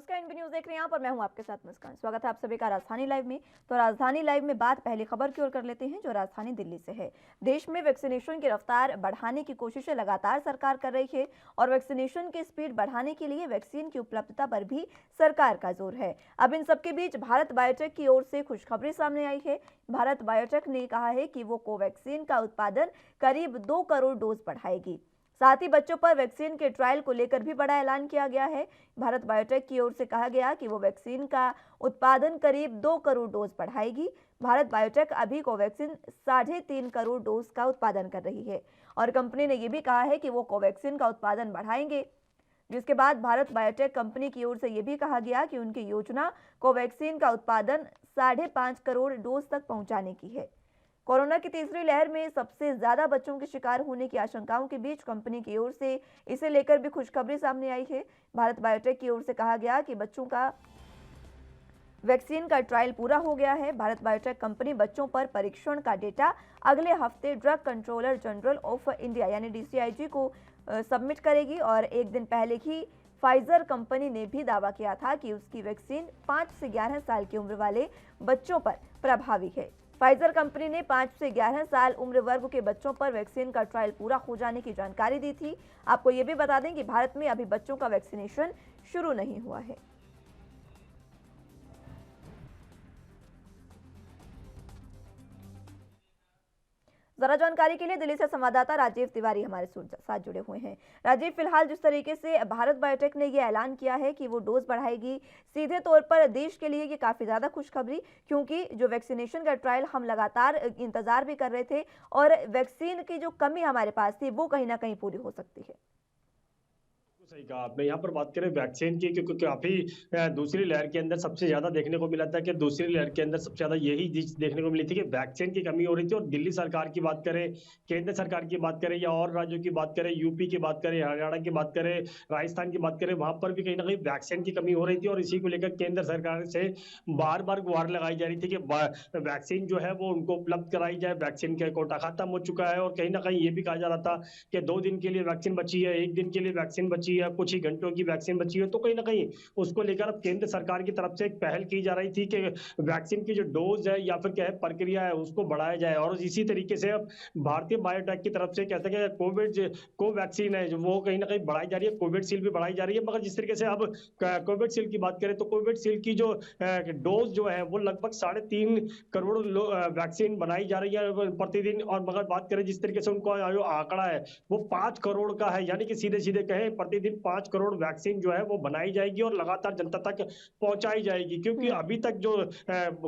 नमस्कार, NB news देख रहे हैं यहाँ पर। मैं हूँ आपके साथ मुस्कान। स्वागत है आप सभी का राजधानी लाइव में। तो राजधानी लाइव में बात पहली खबर की ओर कर लेते हैं, जो राजधानी दिल्ली से है। देश में वैक्सीनेशन की रफ्तार बढ़ाने की कोशिशें लगातार सरकार कर रही है और वैक्सीनेशन की स्पीड बढ़ाने के लिए वैक्सीन की उपलब्धता पर भी सरकार का जोर है। अब इन सबके बीच भारत बायोटेक की ओर से खुशखबरी सामने आई है। भारत बायोटेक ने कहा है कि वो कोवैक्सीन का उत्पादन करीब 2 करोड़ डोज बढ़ाएगी। साथ ही बच्चों पर वैक्सीन के ट्रायल को लेकर भी बड़ा ऐलान किया गया है। भारत बायोटेक की ओर से कहा गया कि वो वैक्सीन का उत्पादन करीब 2 करोड़ डोज बढ़ाएगी। भारत बायोटेक अभी कोवैक्सीन 3.5 करोड़ डोज का उत्पादन कर रही है और कंपनी ने यह भी कहा है कि वो कोवैक्सीन का उत्पादन बढ़ाएंगे। जिसके बाद भारत बायोटेक कंपनी की ओर से यह भी कहा गया कि उनकी योजना कोवैक्सीन का उत्पादन 5.5 करोड़ डोज तक पहुंचाने की है। कोरोना की तीसरी लहर में सबसे ज्यादा बच्चों के शिकार होने की आशंकाओं के बीच कंपनी की ओर से इसे लेकर भी खुशखबरी सामने आई है। भारत बायोटेक की ओर से कहा गया कि बच्चों का वैक्सीन का ट्रायल पूरा हो गया है। भारत बायोटेक कंपनी बच्चों पर परीक्षण का डेटा अगले हफ्ते drug controller general of India यानी DCIG को सबमिट करेगी और एक दिन पहले ही फाइजर कंपनी ने भी दावा किया था कि उसकी वैक्सीन 5 से 11 साल की उम्र वाले बच्चों पर प्रभावी है। फाइजर कंपनी ने 5 से 11 साल उम्र वर्ग के बच्चों पर वैक्सीन का ट्रायल पूरा हो जाने की जानकारी दी थी। आपको ये भी बता दें कि भारत में अभी बच्चों का वैक्सीनेशन शुरू नहीं हुआ है। जरा जानकारी के लिए दिल्ली से संवाददाता राजीव तिवारी हमारे साथ जुड़े हुए हैं। राजीव, फिलहाल जिस तरीके से भारत बायोटेक ने ये ऐलान किया है कि वो डोज बढ़ाएगी, सीधे तौर पर देश के लिए ये काफी ज्यादा खुशखबरी, क्योंकि जो वैक्सीनेशन का ट्रायल हम लगातार इंतजार भी कर रहे थे और वैक्सीन की जो कमी हमारे पास थी वो कहीं ना कहीं पूरी हो सकती है। सही कहा आपने। यहाँ पर बात करें वैक्सीन की, क्योंकि काफी दूसरी लहर के अंदर सबसे ज्यादा देखने को मिला था कि दूसरी लहर के अंदर सबसे ज्यादा यही चीज देखने को मिली थी कि वैक्सीन की कमी हो रही थी। और दिल्ली सरकार की बात करें, केंद्र सरकार की बात करें या और राज्यों की बात करें, यूपी की बात करें, हरियाणा की बात करें, राजस्थान की बात करें, वहां पर भी कहीं ना कहीं वैक्सीन की कमी हो रही थी। और इसी को लेकर केंद्र सरकार से बार बार गुहार लगाई जा रही थी कि वैक्सीन जो है वो उनको उपलब्ध कराई जाए। वैक्सीन का कोटा खत्म हो चुका है और कहीं ना कहीं ये भी कहा जा रहा था कि 2 दिन के लिए वैक्सीन बची है, 1 दिन के लिए वैक्सीन बची है, कुछ ही घंटों की वैक्सीन बची है। तो कहीं ना कहीं उसको लेकर अब केंद्र सरकार की तरफ से एक पहल की जा रही थी कि वैक्सीन की जो डोज है या फिर क्या है प्रक्रिया है उसको बढ़ाया जाए। और इसी तरीके से अब भारतीय बायोटेक की तरफ से कहते हैं कि कोवैक्सीन है जो वो कहीं ना कहीं बढ़ाई जा रही है, कोविडशील्ड भी बढ़ाई जा रही है। मगर जिस तरीके से अब कोविडशील्ड की बात करें तो कोविडशील्ड की जो डोज जो है वो लगभग 3.5 करोड़ वैक्सीन बनाई जा रही है प्रतिदिन। और मगर बात करें जिस तरीके से उनको आंकड़ा है वो 5 करोड़ का है, यानी कि सीधे सीधे कहें प्रतिदिन 5 करोड़ वैक्सीन जो है वो बनाई जाएगी और लगातार जनता तक पहुंचाई जाएगी। क्योंकि अभी तक जो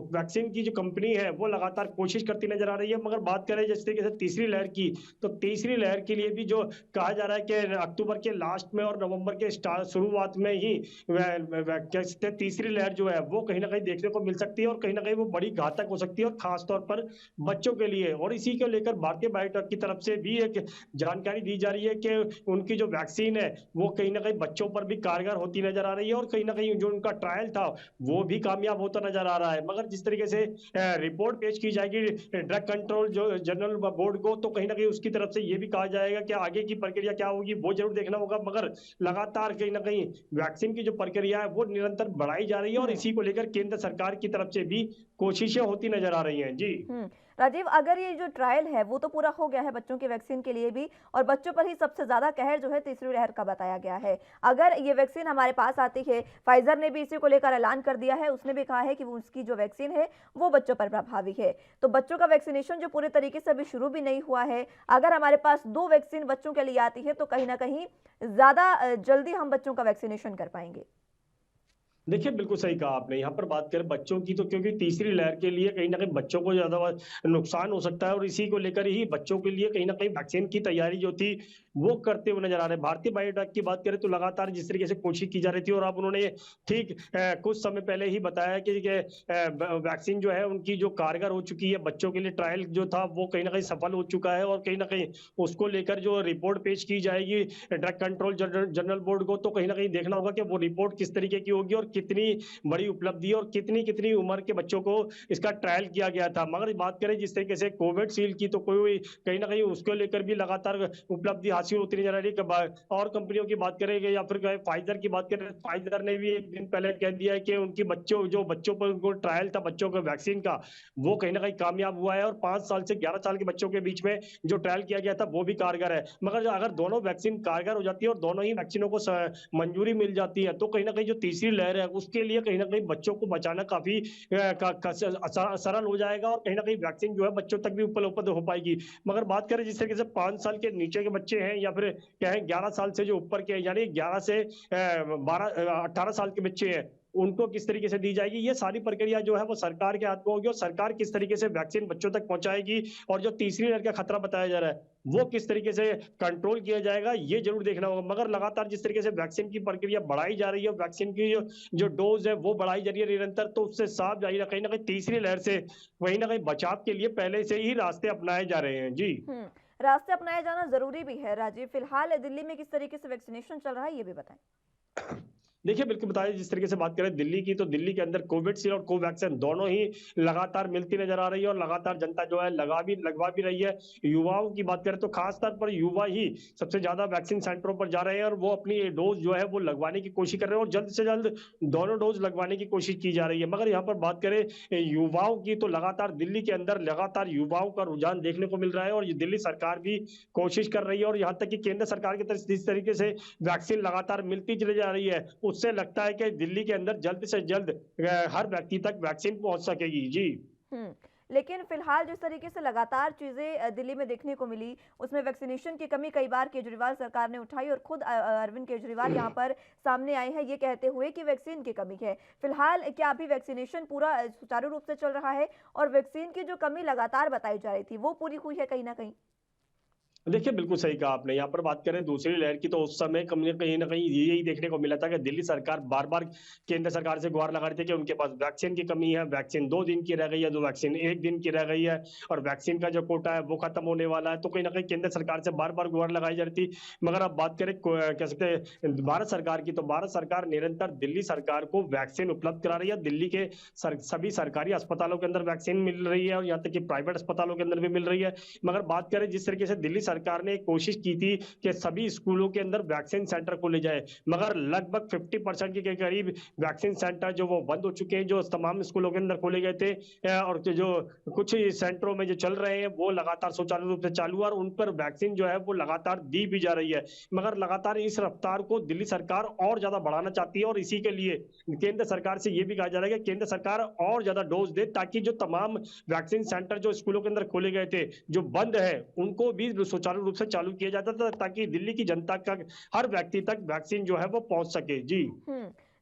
वैक्सीन की जो कंपनी है वो लगातार कोशिश करती नजर आ रही है। मगर बात करें जिस तरीके से तीसरी लहर की, तो तीसरी लहर के लिए भी जो कहा जा रहा है कि अक्टूबर के लास्ट में और नवंबर के शुरुआत में ही तीसरी लहर जो है वो कहीं ना कहीं देखने को मिल सकती है और कहीं ना कहीं वो बड़ी घातक हो सकती है, और खासतौर पर बच्चों के लिए। और इसी को लेकर भारतीय बायोटेक की तरफ से भी एक जानकारी दी जा रही है कि उनकी जो वैक्सीन है वो कहीं ना कहीं बच्चों पर भी कारगर होती नजर आ रही है और कहीं ना कहीं जो उनका ट्रायल था वो भी कामयाब होता नजर आ रहा है। मगर जिस तरीके से रिपोर्ट पेश की जाएगी ड्रग कंट्रोल जो जनरल बोर्ड को, तो कहीं ना कहीं उसकी तरफ से ये भी कहा जाएगा कि आगे की प्रक्रिया क्या होगी वो जरूर देखना होगा। मगर लगातार कहीं ना कहीं वैक्सीन की जो प्रक्रिया है वो निरंतर बढ़ाई जा रही है और इसी को लेकर केंद्र सरकार की तरफ से भी कोशिशें होती नजर आ रही हैं। जी राजीव, अगर ये जो ट्रायल है वो तो पूरा हो गया है बच्चों की वैक्सीन के लिए भी, और बच्चों पर ही सबसे ज्यादा कहर जो है तीसरी लहर का बताया गया है। अगर ये वैक्सीन हमारे पास आती है, फाइजर ने भी इसी को लेकर ऐलान कर दिया है, उसने भी कहा है कि उसकी जो वैक्सीन है वो बच्चों पर प्रभावी है। तो बच्चों का वैक्सीनेशन जो पूरे तरीके से अभी शुरू भी नहीं हुआ है, अगर हमारे पास 2 वैक्सीन बच्चों के लिए आती है तो कहीं ना कहीं ज्यादा जल्दी हम बच्चों का वैक्सीनेशन कर पाएंगे। देखिए, बिल्कुल सही कहा आपने। यहाँ पर बात करें बच्चों की, तो क्योंकि तीसरी लहर के लिए कहीं ना कहीं बच्चों को ज्यादा नुकसान हो सकता है और इसी को लेकर ही बच्चों के लिए कहीं ना कहीं वैक्सीन की तैयारी जो थी वो करते हुए नजर आ रहे हैं। भारतीय बायोटेक की बात करें तो लगातार जिस तरीके से कोशिश की जा रही थी और अब उन्होंने ठीक कुछ समय पहले ही बताया कि वैक्सीन जो है उनकी जो कारगर हो चुकी है, बच्चों के लिए ट्रायल जो था वो कहीं ना कहीं सफल हो चुका है। और कहीं ना कहीं उसको लेकर जो रिपोर्ट पेश की जाएगी ड्रग कंट्रोल जनरल बोर्ड को, तो कहीं ना कहीं देखना होगा कि वो रिपोर्ट किस तरीके की होगी और कितनी बड़ी उपलब्धि है और कितनी कितनी उम्र के बच्चों को इसका ट्रायल किया गया था। मगर बात करें जिस तरीके से कोविशील्ड की, तो कोई कहीं ना कहीं उसको लेकर भी लगातार उपलब्धि हासिल होती नजर आ रही है। और कंपनियों की बात करें या फिर फाइजर की बात करें, फाइजर ने भी एक दिन पहले कह दिया है कि उनकी बच्चों पर उनको ट्रायल था बच्चों के वैक्सीन का, वो कहीं ना कहीं कामयाब हुआ है और 5 साल से 11 साल के बच्चों के बीच में जो ट्रायल किया गया था वो भी कारगर है। मगर अगर दोनों वैक्सीन कारगर हो जाती है और दोनों ही वैक्सीनों को मंजूरी मिल जाती है, तो कहीं ना कहीं जो तीसरी लहर है उसके लिए कहीं ना कहीं बच्चों को बचाना काफी सरल हो जाएगा और कहीं ना कहीं वैक्सीन जो है बच्चों तक भी उपलब्ध हो पाएगी। मगर बात करें जिस तरीके से 5 साल के नीचे के बच्चे हैं या फिर क्या है 11 साल से जो ऊपर के हैं, यानी 11 से 18 साल के बच्चे हैं, उनको किस तरीके से दी जाएगी, ये सारी प्रक्रिया जो है वो सरकार के हाथ में होगी और सरकार किस तरीके से वैक्सीन बच्चों तक पहुंचाएगी और जो तीसरी लहर का खतरा बताया जा रहा है वो किस तरीके से कंट्रोल किया जाएगा, ये जरूर देखना होगा। मगर लगातार जिस तरीके से वैक्सीन की प्रक्रिया बढ़ाई जा रही है, वैक्सीन की जो डोज है वो बढ़ाई जा रही है निरंतर, तो उससे साफ जाहिर है कहीं ना कहीं तीसरी लहर से कहीं ना कहीं बचाव के लिए पहले से ही रास्ते अपनाए जा रहे हैं। जी रास्ते अपनाया जाना जरूरी भी है। राजीव, फिलहाल दिल्ली में किस तरीके से वैक्सीनेशन चल रहा है, ये भी बताएं। देखिए बिल्कुल बताइए, जिस तरीके से बात करें दिल्ली की, तो दिल्ली के अंदर कोविशील्ड और कोवैक्सीन दोनों ही लगातार मिलती नजर आ रही है और लगातार जनता जो है लगवा भी रही है। युवाओं की बात करें तो खास तौर पर युवा ही सबसे ज्यादा वैक्सीन सेंटरों पर जा रहे हैं और वो अपनी डोज जो है वो लगवाने की कोशिश कर रहे हैं और जल्द से जल्द दोनों डोज लगवाने की कोशिश की जा रही है। मगर यहाँ पर बात करें युवाओं की, तो लगातार दिल्ली के अंदर लगातार युवाओं का रुझान देखने को मिल रहा है और ये दिल्ली सरकार भी कोशिश कर रही है और यहाँ तक कि केंद्र सरकार की तरफ जिस तरीके से वैक्सीन लगातार मिलती चली जा रही है, उससे लगता है कि दिल्ली के अंदर जल्द से जल्द हर व्यक्ति तक वैक्सीन पहुंच सकेगी। जी लेकिन फिलहाल जिस तरीके से लगातार चीजें दिल्ली में देखने को मिली, उसमें वैक्सीनेशन की कमी कई बार केजरीवाल सरकार ने उठाई और खुद अरविंद केजरीवाल यहां पर सामने आए हैं ये कहते हुए कि वैक्सीन की कमी है। फिलहाल क्या अभी वैक्सीनेशन पूरा सुचारू रूप से चल रहा है और वैक्सीन की जो कमी लगातार बताई जा रही थी वो पूरी हुई है कहीं ना कहीं? देखिए बिल्कुल सही कहा आपने। यहाँ पर बात करें दूसरी लहर की, तो उस समय कहीं ना कहीं यही देखने को मिला था कि दिल्ली सरकार बार बार केंद्र सरकार से गुहार लगा रही थी कि उनके पास वैक्सीन की कमी है, वैक्सीन 2 दिन की रह गई है, 2 वैक्सीन 1 दिन की रह गई है और वैक्सीन का जो कोटा है वो खत्म होने वाला है। तो कहीं ना कहीं केंद्र सरकार से बार बार गुहार लगाई जा रही थी। मगर अब बात करें कह सकते हैं भारत सरकार की, तो भारत सरकार निरंतर दिल्ली सरकार को वैक्सीन उपलब्ध करा रही है। दिल्ली के सभी सरकारी अस्पतालों के अंदर वैक्सीन मिल रही है और यहाँ तक कि प्राइवेट अस्पतालों के अंदर भी मिल रही है। मगर बात करें जिस तरीके से दिल्ली सरकार ने कोशिश की थी कि सभी स्कूलों के अंदर वैक्सीन सेंटर खोले जाए, मगर लगभग 50% के करीब वैक्सीन सेंटर जो वो बंद हो चुके हैं, जो तमाम स्कूलों के अंदर खोले गए थे और जो कुछ सेंटरों में जो चल रहे हैं वो लगातार सुचारू रूप से चालू है और उन पर वैक्सीन जो है वो लगातार दी भी जा रही है। मगर लगातार इस रफ्तार को दिल्ली सरकार और ज्यादा बढ़ाना चाहती है और इसी के लिए केंद्र सरकार से ये भी कहा जा रहा है कि केंद्र सरकार और ज्यादा डोज दे, ताकि जो तमाम वैक्सीन सेंटर जो स्कूलों के अंदर खोले गए थे जो बंद है उनको भी सुचारू रूप से चालू किया जाता था, ताकि दिल्ली की जनता का हर व्यक्ति तक वैक्सीन जो है वो पहुंच सके। जी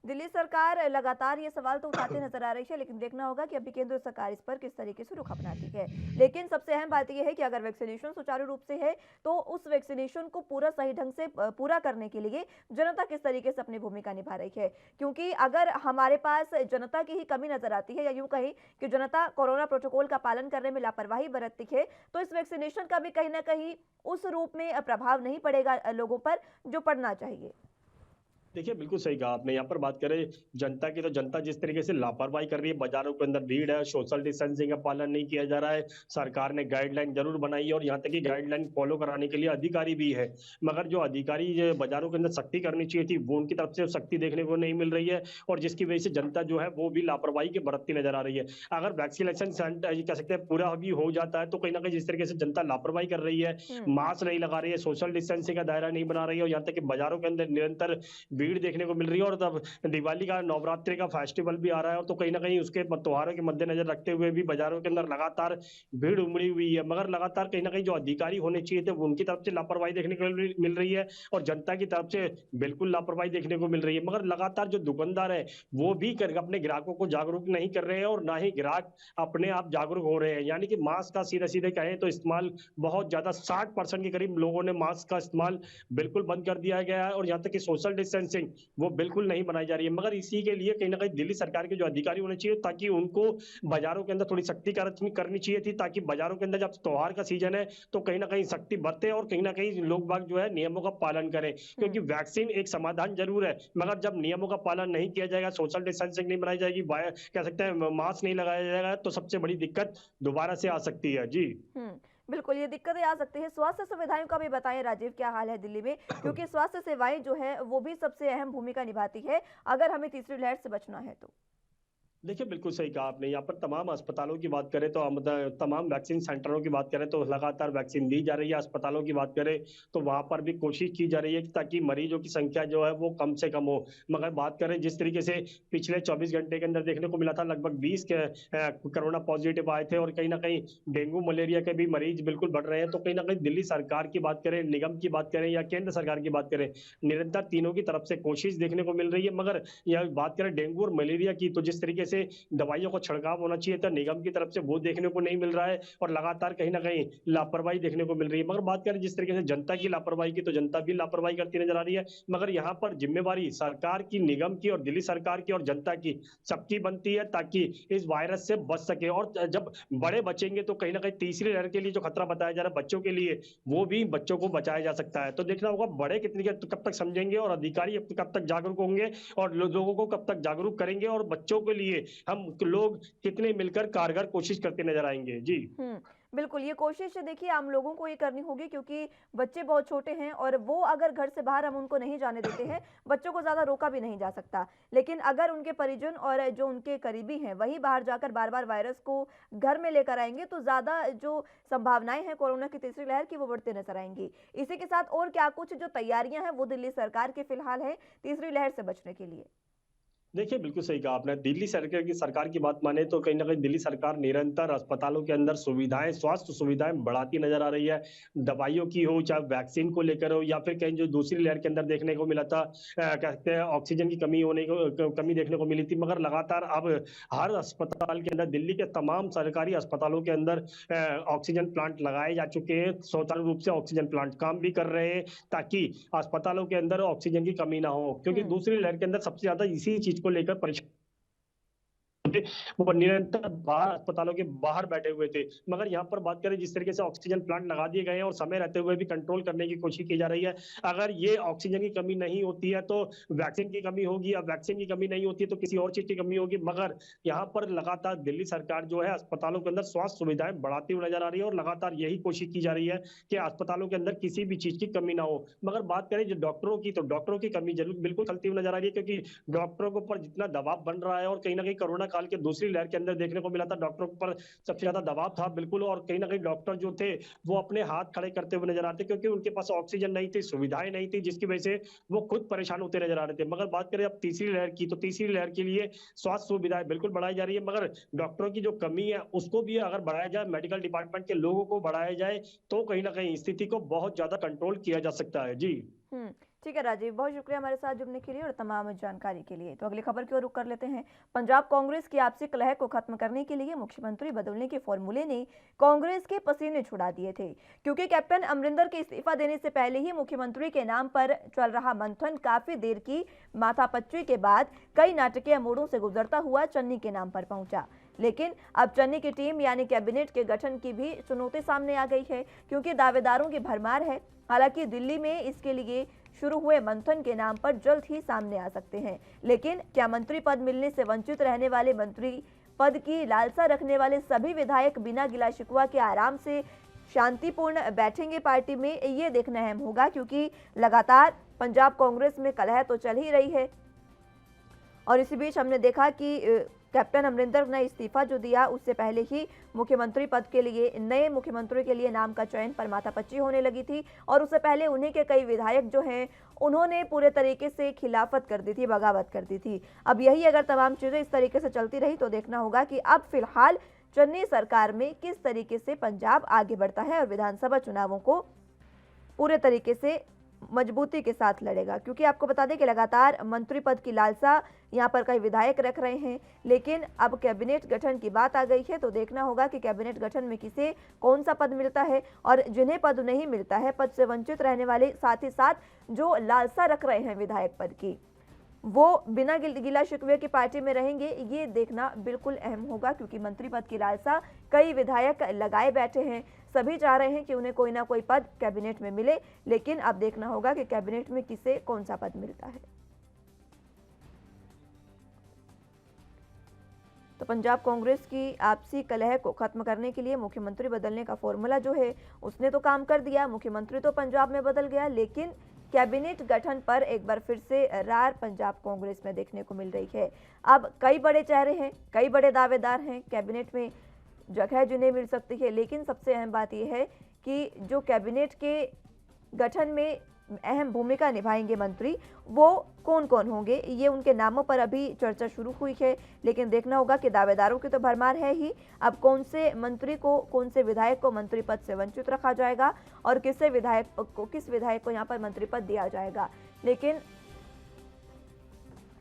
दिल्ली सरकार लगातार ये सवाल तो उठाते नजर आ रही है, लेकिन देखना होगा कि अभी केंद्र सरकार इस पर किस तरीके से रुख अपनाती है। लेकिन सबसे अहम बात यह है कि अगर वैक्सीनेशन सुचारू रूप से है तो उस वैक्सीनेशन को पूरा सही ढंग से पूरा करने के लिए जनता किस तरीके से अपनी भूमिका निभा रही है। क्योंकि अगर हमारे पास जनता की ही कमी नजर आती है या यूं कहीं कि जनता कोरोना प्रोटोकॉल का पालन करने में लापरवाही बरतती है, तो इस वैक्सीनेशन का भी कहीं ना कहीं उस रूप में प्रभाव नहीं पड़ेगा लोगों पर जो पड़ना चाहिए। देखिए बिल्कुल सही कहा आपने। यहाँ पर बात करें जनता की, तो जनता जिस तरीके से लापरवाही कर रही है, बाजारों के अंदर भीड़ है, सोशल डिस्टेंसिंग का पालन नहीं किया जा रहा है। सरकार ने गाइडलाइन जरूर बनाई है और यहाँ तक कि गाइडलाइन फॉलो कराने के लिए अधिकारी भी है, मगर जो अधिकारी जो बाजारों के अंदर सख्ती करनी चाहिए थी वो उनकी तरफ से सख्ती देखने को नहीं मिल रही है और जिसकी वजह से जनता जो है वो भी लापरवाही के बरतती नजर आ रही है। अगर वैक्सीनेशन कह सकते हैं पूरा भी हो जाता है, तो कहीं ना कहीं जिस तरीके से जनता लापरवाही कर रही है, मास्क नहीं लगा रही है, सोशल डिस्टेंसिंग का दायरा नहीं बना रही है और यहाँ तक कि बाजारों के अंदर निरंतर भीड़ देखने को मिल रही है और तब दिवाली का नवरात्रि का फेस्टिवल भी आ रहा है और तो कहीं ना कहीं उसके त्योहारों के मद्देनजर रखते हुए भी बाजारों के अंदर लगातार भीड़ उमड़ी हुई है। मगर लगातार कहीं ना कहीं जो अधिकारी होने चाहिए थे वो उनकी तरफ से लापरवाही देखने को मिल रही है और जनता की तरफ से बिल्कुल लापरवाही देखने को मिल रही है। मगर लगातार जो दुकानदार है वो भी अपने ग्राहकों को जागरूक नहीं कर रहे हैं और ना ही ग्राहक अपने आप जागरूक हो रहे हैं। यानी कि मास्क का सीधे सीधे कहें तो इस्तेमाल बहुत ज्यादा 60% के करीब लोगों ने मास्क का इस्तेमाल बिल्कुल बंद कर दिया गया है और यहाँ तक कि सोशल डिस्टेंसिंग डिस्टेंसिंग वो बिल्कुल नहीं बनाई जा रही है। मगर इसी के लिए कहीं ना कहीं दिल्ली सरकार के जो अधिकारी होने चाहिए, ताकि उनको बाजारों के अंदर थोड़ी सख्ती करनी चाहिए थी, ताकि बाजारों के अंदर जब त्योहार का सीजन है तो कहीं ना कहीं सख्ती बरते और कहीं ना कहीं लोग बाग जो है नियमों का पालन करें। क्योंकि वैक्सीन एक समाधान जरूर है, मगर जब नियमों का पालन नहीं किया जाएगा, सोशल डिस्टेंसिंग नहीं बनाई जाएगी, कह सकते हैं मास्क नहीं लगाया जाएगा, तो सबसे बड़ी दिक्कत दोबारा से आ सकती है। जी बिल्कुल, ये दिक्कतें आ सकती हैं। स्वास्थ्य सुविधाओं का भी बताएं राजीव, क्या हाल है दिल्ली में, क्योंकि स्वास्थ्य सेवाएं जो है वो भी सबसे अहम भूमिका निभाती है अगर हमें तीसरी लहर से बचना है तो। देखिए, बिल्कुल सही कहा आपने। यहाँ पर तमाम अस्पतालों की बात करें तो मतलब तमाम वैक्सीन सेंटरों की बात करें तो लगातार वैक्सीन दी जा रही है। अस्पतालों की बात करें तो वहाँ पर भी कोशिश की जा रही है कि ताकि मरीजों की संख्या जो है वो कम से कम हो। मगर बात करें जिस तरीके से पिछले 24 घंटे के अंदर देखने को मिला था, लगभग 20 के कोरोना पॉजिटिव आए थे और कहीं ना कहीं डेंगू मलेरिया के भी मरीज बिल्कुल बढ़ रहे हैं। तो कहीं ना कहीं दिल्ली सरकार की बात करें, निगम की बात करें या केंद्र सरकार की बात करें, निरंतर तीनों की तरफ से कोशिश देखने को मिल रही है। मगर यह बात करें डेंगू और मलेरिया की, तो जिस तरीके से दवाइयों को छिड़काव होना चाहिए था निगम की तरफ से, वो देखने को नहीं मिल रहा है और लगातार कहीं ना कहीं लापरवाही देखने को मिल रही है। मगर बात करें जिस तरीके से जनता की लापरवाही की, तो जनता भी लापरवाही करती नजर आ रही है। मगर यहाँ पर जिम्मेवारी सरकार की, निगम की और दिल्ली सरकार की और जनता की सबकी बनती है, ताकि इस वायरस से बच सके। और जब बड़े बचेंगे तो कहीं ना कहीं तीसरी लहर के लिए जो खतरा बताया जा रहा है बच्चों के लिए, वो भी बच्चों को बचाया जा सकता है। तो देखना होगा बड़े कितनी कब तक समझेंगे और अधिकारी कब तक जागरूक होंगे और लोगों को कब तक जागरूक करेंगे, और बच्चों के लिए हम लोग कितने मिलकर कारगर कोशिश करते नजर आएंगे। जी बिल्कुल, ये कोशिश देखिए आम लोगों को ये करनी होगी, क्योंकि बच्चे बहुत छोटे हैं और वो अगर घर से बाहर हम उनको नहीं जाने देते हैं, बच्चों को ज़्यादा रोका भी नहीं जा सकता। लेकिन अगर उनके परिजन और जो उनके करीबी हैं वही बाहर जाकर बार बार वायरस को घर में लेकर आएंगे, तो ज़्यादा जो संभावनाएं हैं कोरोना की तीसरी लहर की वो बढ़ते नजर आएंगी। इसी के साथ और क्या कुछ जो तैयारियां हैं वो दिल्ली सरकार की फिलहाल है तीसरी लहर से बचने के लिए? देखिए, बिल्कुल सही कहा आपने। दिल्ली सरकार की बात माने तो कहीं न कहीं दिल्ली सरकार निरंतर अस्पतालों के अंदर सुविधाएँ, स्वास्थ्य सुविधाएँ बढ़ाती नज़र आ रही है। दवाइयों की हो, चाहे वैक्सीन को लेकर हो या फिर कहीं जो दूसरी लहर के अंदर देखने को मिला था, कहते हैं ऑक्सीजन की कमी होने को कमी देखने को मिली थी। मगर लगातार अब हर अस्पताल के अंदर, दिल्ली के तमाम सरकारी अस्पतालों के अंदर ऑक्सीजन प्लांट लगाए जा चुके हैं। सुचारू रूप से ऑक्सीजन प्लांट काम भी कर रहे हैं, ताकि अस्पतालों के अंदर ऑक्सीजन की कमी ना हो। क्योंकि दूसरी लहर के अंदर सबसे ज़्यादा इसी चीज़ को लेकर परेशान थे, वो निरंतर बाहर अस्पतालों के बाहर बैठे हुए थे। मगर यहाँ पर बात करें जिस तरीके से ऑक्सीजन प्लांट लगा दिए गए हैं और समय रहते हुए भी कंट्रोल करने की कोशिश की जा रही है। अगर ये ऑक्सीजन की कमी नहीं होती है तो वैक्सीन की कमी होगी, अब वैक्सीन की कमी नहीं होती है तो किसी और चीज की कमी होगी। मगर यहाँ पर लगातार दिल्ली सरकार जो है अस्पतालों के अंदर स्वास्थ्य सुविधाएं बढ़ाती हुई नजर आ रही है और लगातार यही कोशिश की जा रही है कि अस्पतालों के अंदर किसी भी चीज की कमी ना हो। मगर बात करें जो डॉक्टरों की, तो डॉक्टरों की कमी जरूर बिल्कुल खलती हुई नजर आ रही है, क्योंकि डॉक्टरों के ऊपर जितना दबाव बन रहा है और कहीं ना कहीं कोरोना काल के दूसरी लहर के अंदर देखने को मिला था डॉक्टरों पर सबसे ज्यादा दबाव था बिल्कुल। और कहीं ना कहीं डॉक्टर जो थे वो अपने हाथ खड़े करते हुए नजर आते, क्योंकि उनके पास ऑक्सीजन नहीं थी, सुविधाएं नहीं थी, जिसकी वजह से वो खुद परेशान होते नजर आ रहे थे। मगर बात करें अब तीसरी लहर की, तो तीसरी लहर के लिए स्वास्थ्य सुविधाएं बिल्कुल बढ़ाई जा रही है। मगर डॉक्टरों की जो कमी है उसको भी अगर बढ़ाया जाए, मेडिकल डिपार्टमेंट के लोगों को बढ़ाया जाए, तो कहीं ना कहीं स्थिति को बहुत ज्यादा कंट्रोल किया जा सकता है। जी ठीक है राजीव, बहुत शुक्रिया हमारे साथ जुड़ने के लिए और तमाम जानकारी के लिए। तो अगली खबर की ओर रुख कर लेते हैं। पंजाब कांग्रेस की आपसी कलह को खत्म करने के लिए मुख्यमंत्री बदलने के फॉर्मूले ने कांग्रेस के पसीने छुड़ा दिए थे, क्योंकि कैप्टन अमरिंदर के इस्तीफा देने से पहले ही मुख्यमंत्री के नाम पर चल रहा मंथन काफी देर की माथापच्ची के बाद कई नाटकीय मोड़ों से गुजरता हुआ चन्नी के नाम पर पहुंचा। लेकिन अब चन्नी की टीम यानी कैबिनेट के गठन की भी चुनौती सामने आ गई है, क्योंकि दावेदारों की भरमार है। हालांकि दिल्ली में इसके लिए शुरू हुए मंथन के नाम पर जल्द ही सामने आ सकते हैं, लेकिन क्या मंत्री पद मिलने से वंचित रहने वाले, मंत्री पद की लालसा रखने वाले सभी विधायक बिना गिला शिकवा के आराम से शांतिपूर्ण बैठेंगे पार्टी में, ये देखना अहम होगा। क्योंकि लगातार पंजाब कांग्रेस में कलह तो चल ही रही है और इसी बीच हमने देखा कि कैप्टन अमरिंदर ने इस्तीफा जो दिया उससे पहले ही मुख्यमंत्री पद के लिए, नए मुख्यमंत्री के लिए नाम का चयन पर माथापच्ची होने लगी थी और उससे पहले उन्हीं के कई विधायक जो हैं उन्होंने पूरे तरीके से खिलाफत कर दी थी, बगावत कर दी थी। अब यही अगर तमाम चीजें इस तरीके से चलती रही तो देखना होगा कि अब फिलहाल चन्नी सरकार में किस तरीके से पंजाब आगे बढ़ता है और विधानसभा चुनावों को पूरे तरीके से मजबूती के साथ लड़ेगा, क्योंकि आपको बता दें कि लगातार मंत्री पद की लालसा यहाँ पर कई विधायक रख रहे हैं, लेकिन अब कैबिनेट गठन की बात आ गई है तो देखना होगा कि कैबिनेट गठन में किसे कौन सा पद मिलता है। और जिन्हें पद नहीं मिलता है, पद से वंचित रहने वाले, साथ ही साथ जो लालसा रख रहे हैं विधायक पद की, वो बिना गिला शिकवे की पार्टी में रहेंगे, ये देखना बिल्कुल अहम होगा, क्योंकि मंत्री पद की लालसा कई विधायक लगाए बैठे हैं। सभी चाह रहे हैं कि उन्हें कोई ना कोई पद कैबिनेट में मिले, लेकिन अब देखना होगा कि कैबिनेट में किसे कौन सा पद मिलता है। तो पंजाब कांग्रेस की आपसी कलह को खत्म करने के लिए मुख्यमंत्री बदलने का फॉर्मूला जो है उसने तो काम कर दिया। मुख्यमंत्री तो पंजाब में बदल गया, लेकिन कैबिनेट गठन पर एक बार फिर से रार पंजाब कांग्रेस में देखने को मिल रही है। अब कई बड़े चेहरे हैं, कई बड़े दावेदार हैं, कैबिनेट में जगह जिन्हें मिल सकती है, लेकिन सबसे अहम बात यह है कि जो कैबिनेट के गठन में अहम भूमिका निभाएंगे मंत्री, वो कौन कौन होंगे, ये उनके नामों पर अभी चर्चा शुरू हुई है, लेकिन देखना होगा कि दावेदारों की तो भरमार है ही। अब कौन से मंत्री को, कौन से विधायक को मंत्री पद से वंचित रखा जाएगा और किस विधायक को यहाँ पर मंत्री पद दिया जाएगा। लेकिन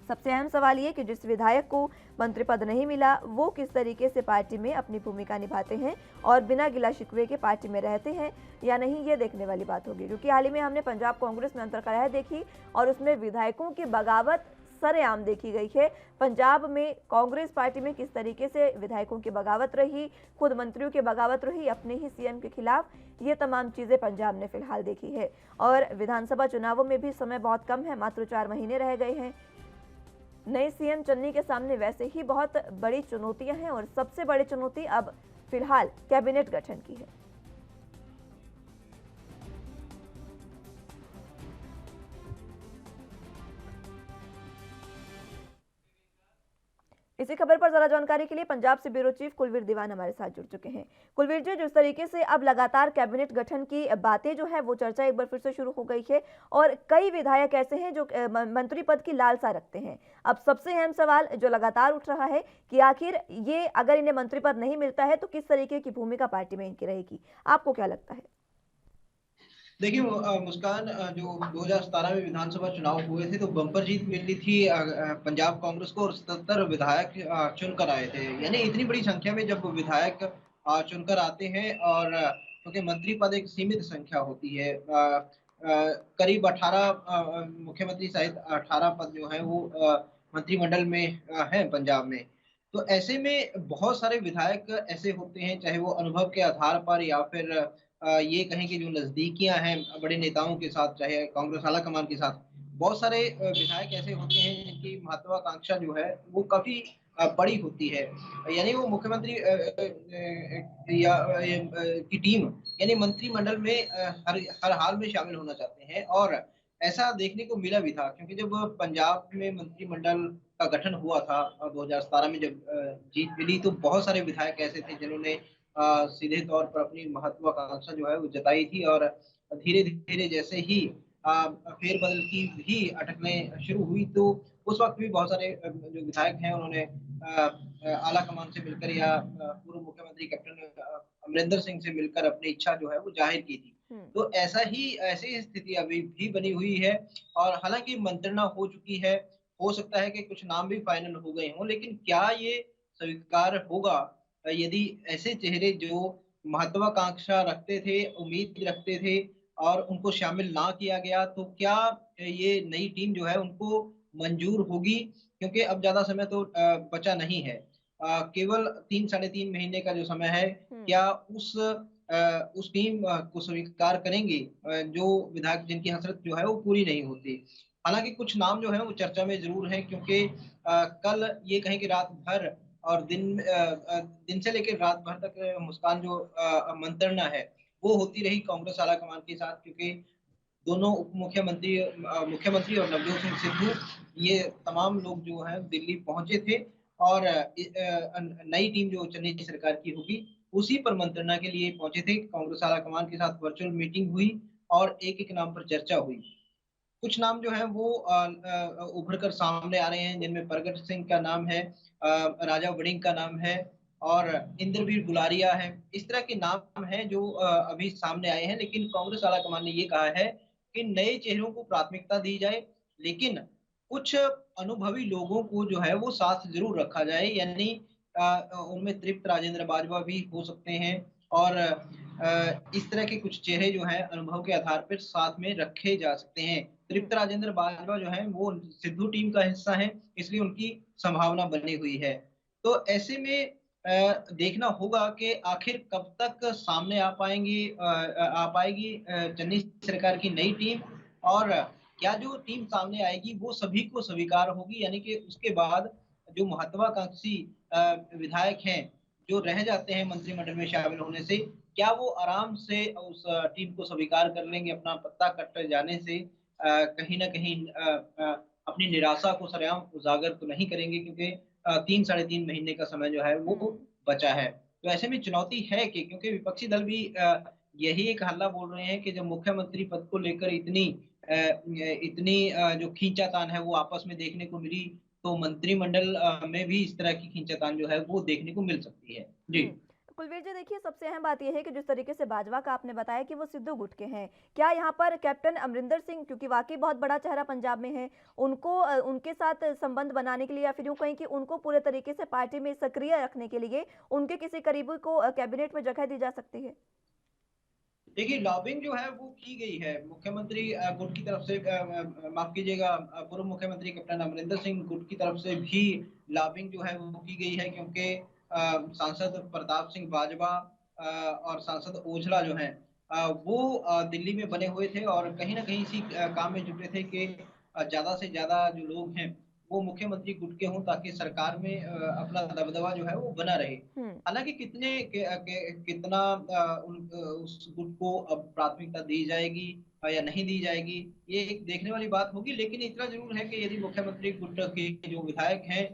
सबसे अहम सवाल ये कि जिस विधायक को मंत्री पद नहीं मिला, वो किस तरीके से पार्टी में अपनी भूमिका निभाते हैं और बिना गिला शिकवे के पार्टी में रहते हैं या नहीं, ये देखने वाली बात होगी। क्योंकि हाल ही में हमने पंजाब कांग्रेस में अंतर्कलह देखी और उसमें विधायकों की बगावत सरेआम देखी गई है। पंजाब में कांग्रेस पार्टी में किस तरीके से विधायकों की बगावत रही, खुद मंत्रियों की बगावत रही अपने ही सीएम के खिलाफ, ये तमाम चीजें पंजाब ने फिलहाल देखी है। और विधानसभा चुनावों में भी समय बहुत कम है, मात्र 4 महीने रह गए हैं। नए सीएम चुनने के सामने वैसे ही बहुत बड़ी चुनौतियां हैं और सबसे बड़ी चुनौती अब फिलहाल कैबिनेट गठन की है। इसी खबर पर जरा जानकारी के लिए पंजाब से ब्यूरो चीफ कुलवीर दीवान हमारे साथ जुड़ चुके हैं। कुलवीर जी, जिस तरीके से अब लगातार कैबिनेट गठन की बातें जो है वो चर्चा एक बार फिर से शुरू हो गई है और कई विधायक ऐसे हैं जो मंत्री पद की लालसा रखते हैं। अब सबसे अहम सवाल जो लगातार उठ रहा है कि आखिर ये अगर इन्हें मंत्री पद नहीं मिलता है तो किस तरीके की भूमिका पार्टी में इनकी रहेगी, आपको क्या लगता है? देखिए मुस्कान, जो 2017 में विधानसभा चुनाव हुए थे तो बम्पर जीत मिली थी पंजाब कांग्रेस को और 77 विधायक चुनकर आए थे। यानी इतनी बड़ी संख्या में जब विधायक चुनकर आते हैं और क्योंकि मंत्री पद एक सीमित संख्या होती है, करीब 18 मुख्यमंत्री सहित 18 पद जो है वो मंत्रिमंडल में हैं पंजाब में। तो ऐसे में बहुत सारे विधायक ऐसे होते हैं, चाहे वो अनुभव के आधार पर या फिर ये कहें कि जो नजदीकियां हैं बड़े नेताओं के साथ, चाहे कांग्रेस आला कमान के साथ, बहुत सारे विधायक ऐसे होते हैं जिनकी महत्वाकांक्षा जो है वो काफी बड़ी होती है। यानी वो मुख्यमंत्री की टीम यानी मंत्रिमंडल में हर हाल में शामिल होना चाहते हैं और ऐसा देखने को मिला भी था, क्योंकि जब पंजाब में मंत्रिमंडल का गठन हुआ था 2017 में जब जीत मिली, तो बहुत सारे विधायक ऐसे थे जिन्होंने सीधे तौर पर अपनी महत्वाकांक्षा जो है वो जताई थी और धीरे धीरे जैसे ही फेरबदल की भी अटकलें शुरू हुई, तो उस वक्त भी बहुत सारे जो विधायक हैं उन्होंने आला कमान से मिलकर या पूर्व मुख्यमंत्री कैप्टन अमरिंदर सिंह से मिलकर अपनी इच्छा जो है वो जाहिर की थी। तो ऐसी स्थिति अभी भी बनी हुई है और हालांकि मंत्रणा हो चुकी है, हो सकता है कि कुछ नाम भी फाइनल हो गए हों, लेकिन क्या ये स्वीकार होगा यदि ऐसे चेहरे जो महत्वाकांक्षा रखते थे, उम्मीद रखते थे और उनको शामिल ना किया गया, तो क्या ये नई टीम जो है उनको मंजूर होगी? क्योंकि अब ज्यादा समय तो बचा नहीं है, केवल 3-3.5 महीने का जो समय है, क्या उस टीम को स्वीकार करेंगे जो विधायक जिनकी हसरत जो है वो पूरी नहीं होती। हालांकि कुछ नाम जो है वो चर्चा में जरूर हैं, क्योंकि कल ये कहें कि रात भर और दिन से लेकर रात भर तक मुस्कान जो मंत्रणा है वो होती रही कांग्रेस आला कमान के साथ, क्योंकि दोनों उप मुख्यमंत्री और नवजोत सिंह सिद्धू ये तमाम लोग जो हैं दिल्ली पहुंचे थे और नई टीम जो चेन्नई सरकार की होगी उसी पर मंत्रणा के लिए पहुंचे थे। कांग्रेस आला कमान के साथ वर्चुअल मीटिंग हुई और एक एक नाम पर चर्चा हुई। कुछ नाम जो है वो उभर कर सामने आ रहे हैं, जिनमें प्रगट सिंह का नाम है, राजा वड़िंग का नाम है और इंद्रवीर गुलारिया है। इस तरह के नाम हैं जो अभी सामने आए हैं, लेकिन कांग्रेस आला कमान ने ये कहा है कि नए चेहरों को प्राथमिकता दी जाए, लेकिन कुछ अनुभवी लोगों को जो है वो साथ ज़रूर रखा जाए, यानी उनमें तृप्त राजेंद्र बाजवा भी हो सकते हैं और इस तरह के कुछ चेहरे जो हैं अनुभव के आधार पर साथ में रखे जा सकते हैं। हम्म। तृप्त राजेंद्र बाजवा जो हैं वो सिद्धू टीम का हिस्सा हैं, इसलिए उनकी संभावना बनी हुई है। तो ऐसे में देखना होगा कि आखिर कब तक सामने आ पाएगी चन्नी सरकार की नई टीम और क्या जो टीम सामने आएगी वो सभी को स्वीकार होगी, यानी कि उसके बाद जो महत्वाकांक्षी विधायक हैं, जो रह जाते हैं मंत्रिमंडल में शामिल होने से, क्या वो आराम से उस टीम को स्वीकार कर लेंगे अपना पत्ता कट जाने से कहीं न कहीं अपनी निराशा को सरेआम उजागर तो नहीं करेंगे क्योंकि 3 साढ़े 3 महीने का समय जो है वो हम्म। बचा है। तो ऐसे में चुनौती है कि क्योंकि विपक्षी दल भी यही एक हल्ला बोल रहे हैं कि जब मुख्यमंत्री पद को लेकर इतनी जो खींचातान है वो आपस में देखने को मिली, तो मंत्रिमंडल में भी इस तरह की खींचातान जो है वो देखने को मिल सकती है। जी। हम्म। कुलवीर जी, देखिए सबसे अहम बात यह है कि जिस तरीके से बाजवा का आपने बताया कि वो सिद्धू गुट के हैं, क्या यहाँ पर कैप्टन अमरिंदर सिंह, क्योंकि वाकई बहुत बड़ा चेहरा पंजाब में है, उनको उनके साथ संबंध बनाने के लिए या फिर यूं कहें कि उनको पूरे तरीके से पार्टी में सक्रिय रखने के लिए उनके किसी करीबी को कैबिनेट में जगह दी जा सकती है? देखिए लॉबिंग जो है वो की गई है मुख्यमंत्री गुट की तरफ से माफ कीजिएगा पूर्व मुख्यमंत्री कैप्टन अमरिंदर सिंह गुट की तरफ से भी लॉबिंग जो है वो की गई है क्योंकि सांसद प्रताप सिंह बाजवा और सांसद ओझला जो हैं वो दिल्ली में बने हुए थे और कहीं ना कहीं इसी काम में जुटे थे कि ज्यादा से ज्यादा जो लोग हैं वो मुख्यमंत्री गुट के हों ताकि सरकार में अपना दबदबा जो है वो बना रहे। हम्म। हालाँकि कितना उस गुट को अब प्राथमिकता दी जाएगी या नहीं दी जाएगी, ये एक देखने वाली बात होगी। लेकिन इतना ज़रूर है कि यदि मुख्यमंत्री गुट के जो विधायक हैं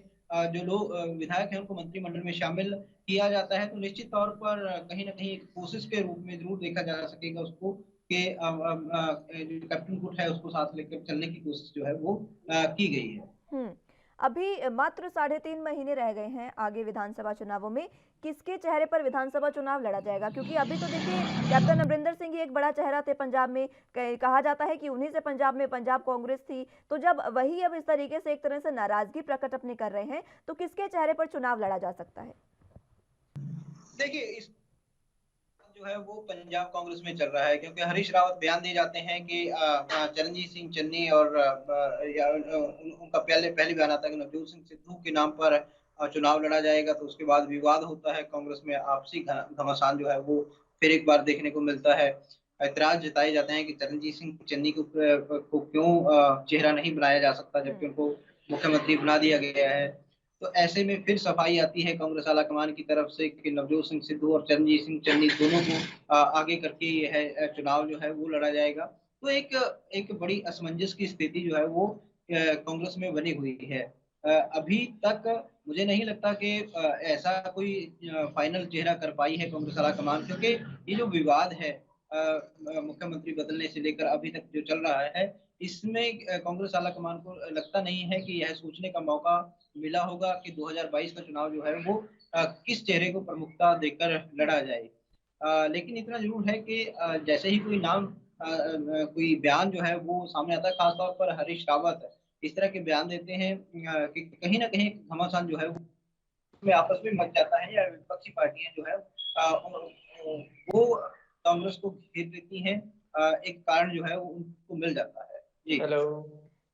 जो लोग विधायक हैं, उनको मंत्रिमंडल में शामिल किया जाता है, तो निश्चित तौर पर कहीं न कहीं एक कोशिश के रूप में ज़रूर देखा जा सकेगा उसको कि जो कैप्टन गुट है, उसको साथ लेकर चलने की कोशिश जो है वो की गई है। हम्म। अभी मात्र 3.5 महीने रह गए हैं आगे विधानसभा चुनावों में, किसके चेहरे पर विधानसभा चुनाव लड़ा जाएगा? क्योंकि अभी तो देखिए कैप्टन अमरिंदर सिंह ही एक बड़ा चेहरा थे पंजाब में, कहा जाता है कि उन्हीं से पंजाब में पंजाब कांग्रेस थी, तो जब वही अब इस तरीके से एक तरह से नाराजगी प्रकट अपनी कर रहे हैं, तो किसके चेहरे पर चुनाव लड़ा जा सकता है? देखिए इस जो है वो पंजाब कांग्रेस में चल रहा है क्योंकि हरीश रावत बयान दिए जाते हैं कि चरणजीत सिंह चन्नी और उनका पहले बयान आता है कि नवजोत सिंह सिद्धू के नाम पर चुनाव लड़ा जाएगा, तो उसके बाद विवाद होता है कांग्रेस में, आपसी घमासान जो है वो फिर एक बार देखने को मिलता है। ऐतराज जताए जाते हैं कि चरणजीत सिंह चन्नी को क्यों चेहरा नहीं बनाया जा सकता जबकि उनको मुख्यमंत्री बना दिया गया है। तो ऐसे में फिर सफाई आती है कांग्रेस आला कमान की तरफ से कि नवजोत सिंह सिद्धू और चरणजीत सिंह चन्नी दोनों को आगे करके चुनाव जो है वो लड़ा जाएगा। तो एक एक बड़ी असमंजस की स्थिति जो है वो कांग्रेस में बनी हुई है। अभी तक मुझे नहीं लगता कि ऐसा कोई फाइनल चेहरा कर पाई है कांग्रेस आला कमान, क्योंकि ये जो विवाद है मुख्यमंत्री बदलने से लेकर अभी तक जो चल रहा है, इसमें कांग्रेस आला कमान को लगता नहीं है कि यह सोचने का मौका मिला होगा कि 2022 का चुनाव जो है वो किस चेहरे को प्रमुखता देकर लड़ा जाए। लेकिन इतना ज़रूर है कि जैसे ही कोई नाम कोई बयान जो है वो सामने आता है, खासतौर पर हरीश रावत इस तरह के बयान देते हैं कि कहीं न कहीं घमासान जो है वो आपस में मच जाता है या विपक्षी पार्टियाँ जो है वो कांग्रेस को घेर लेती हैं। एक कारण जो है वो उनको मिल जाता है। जी। हेलो।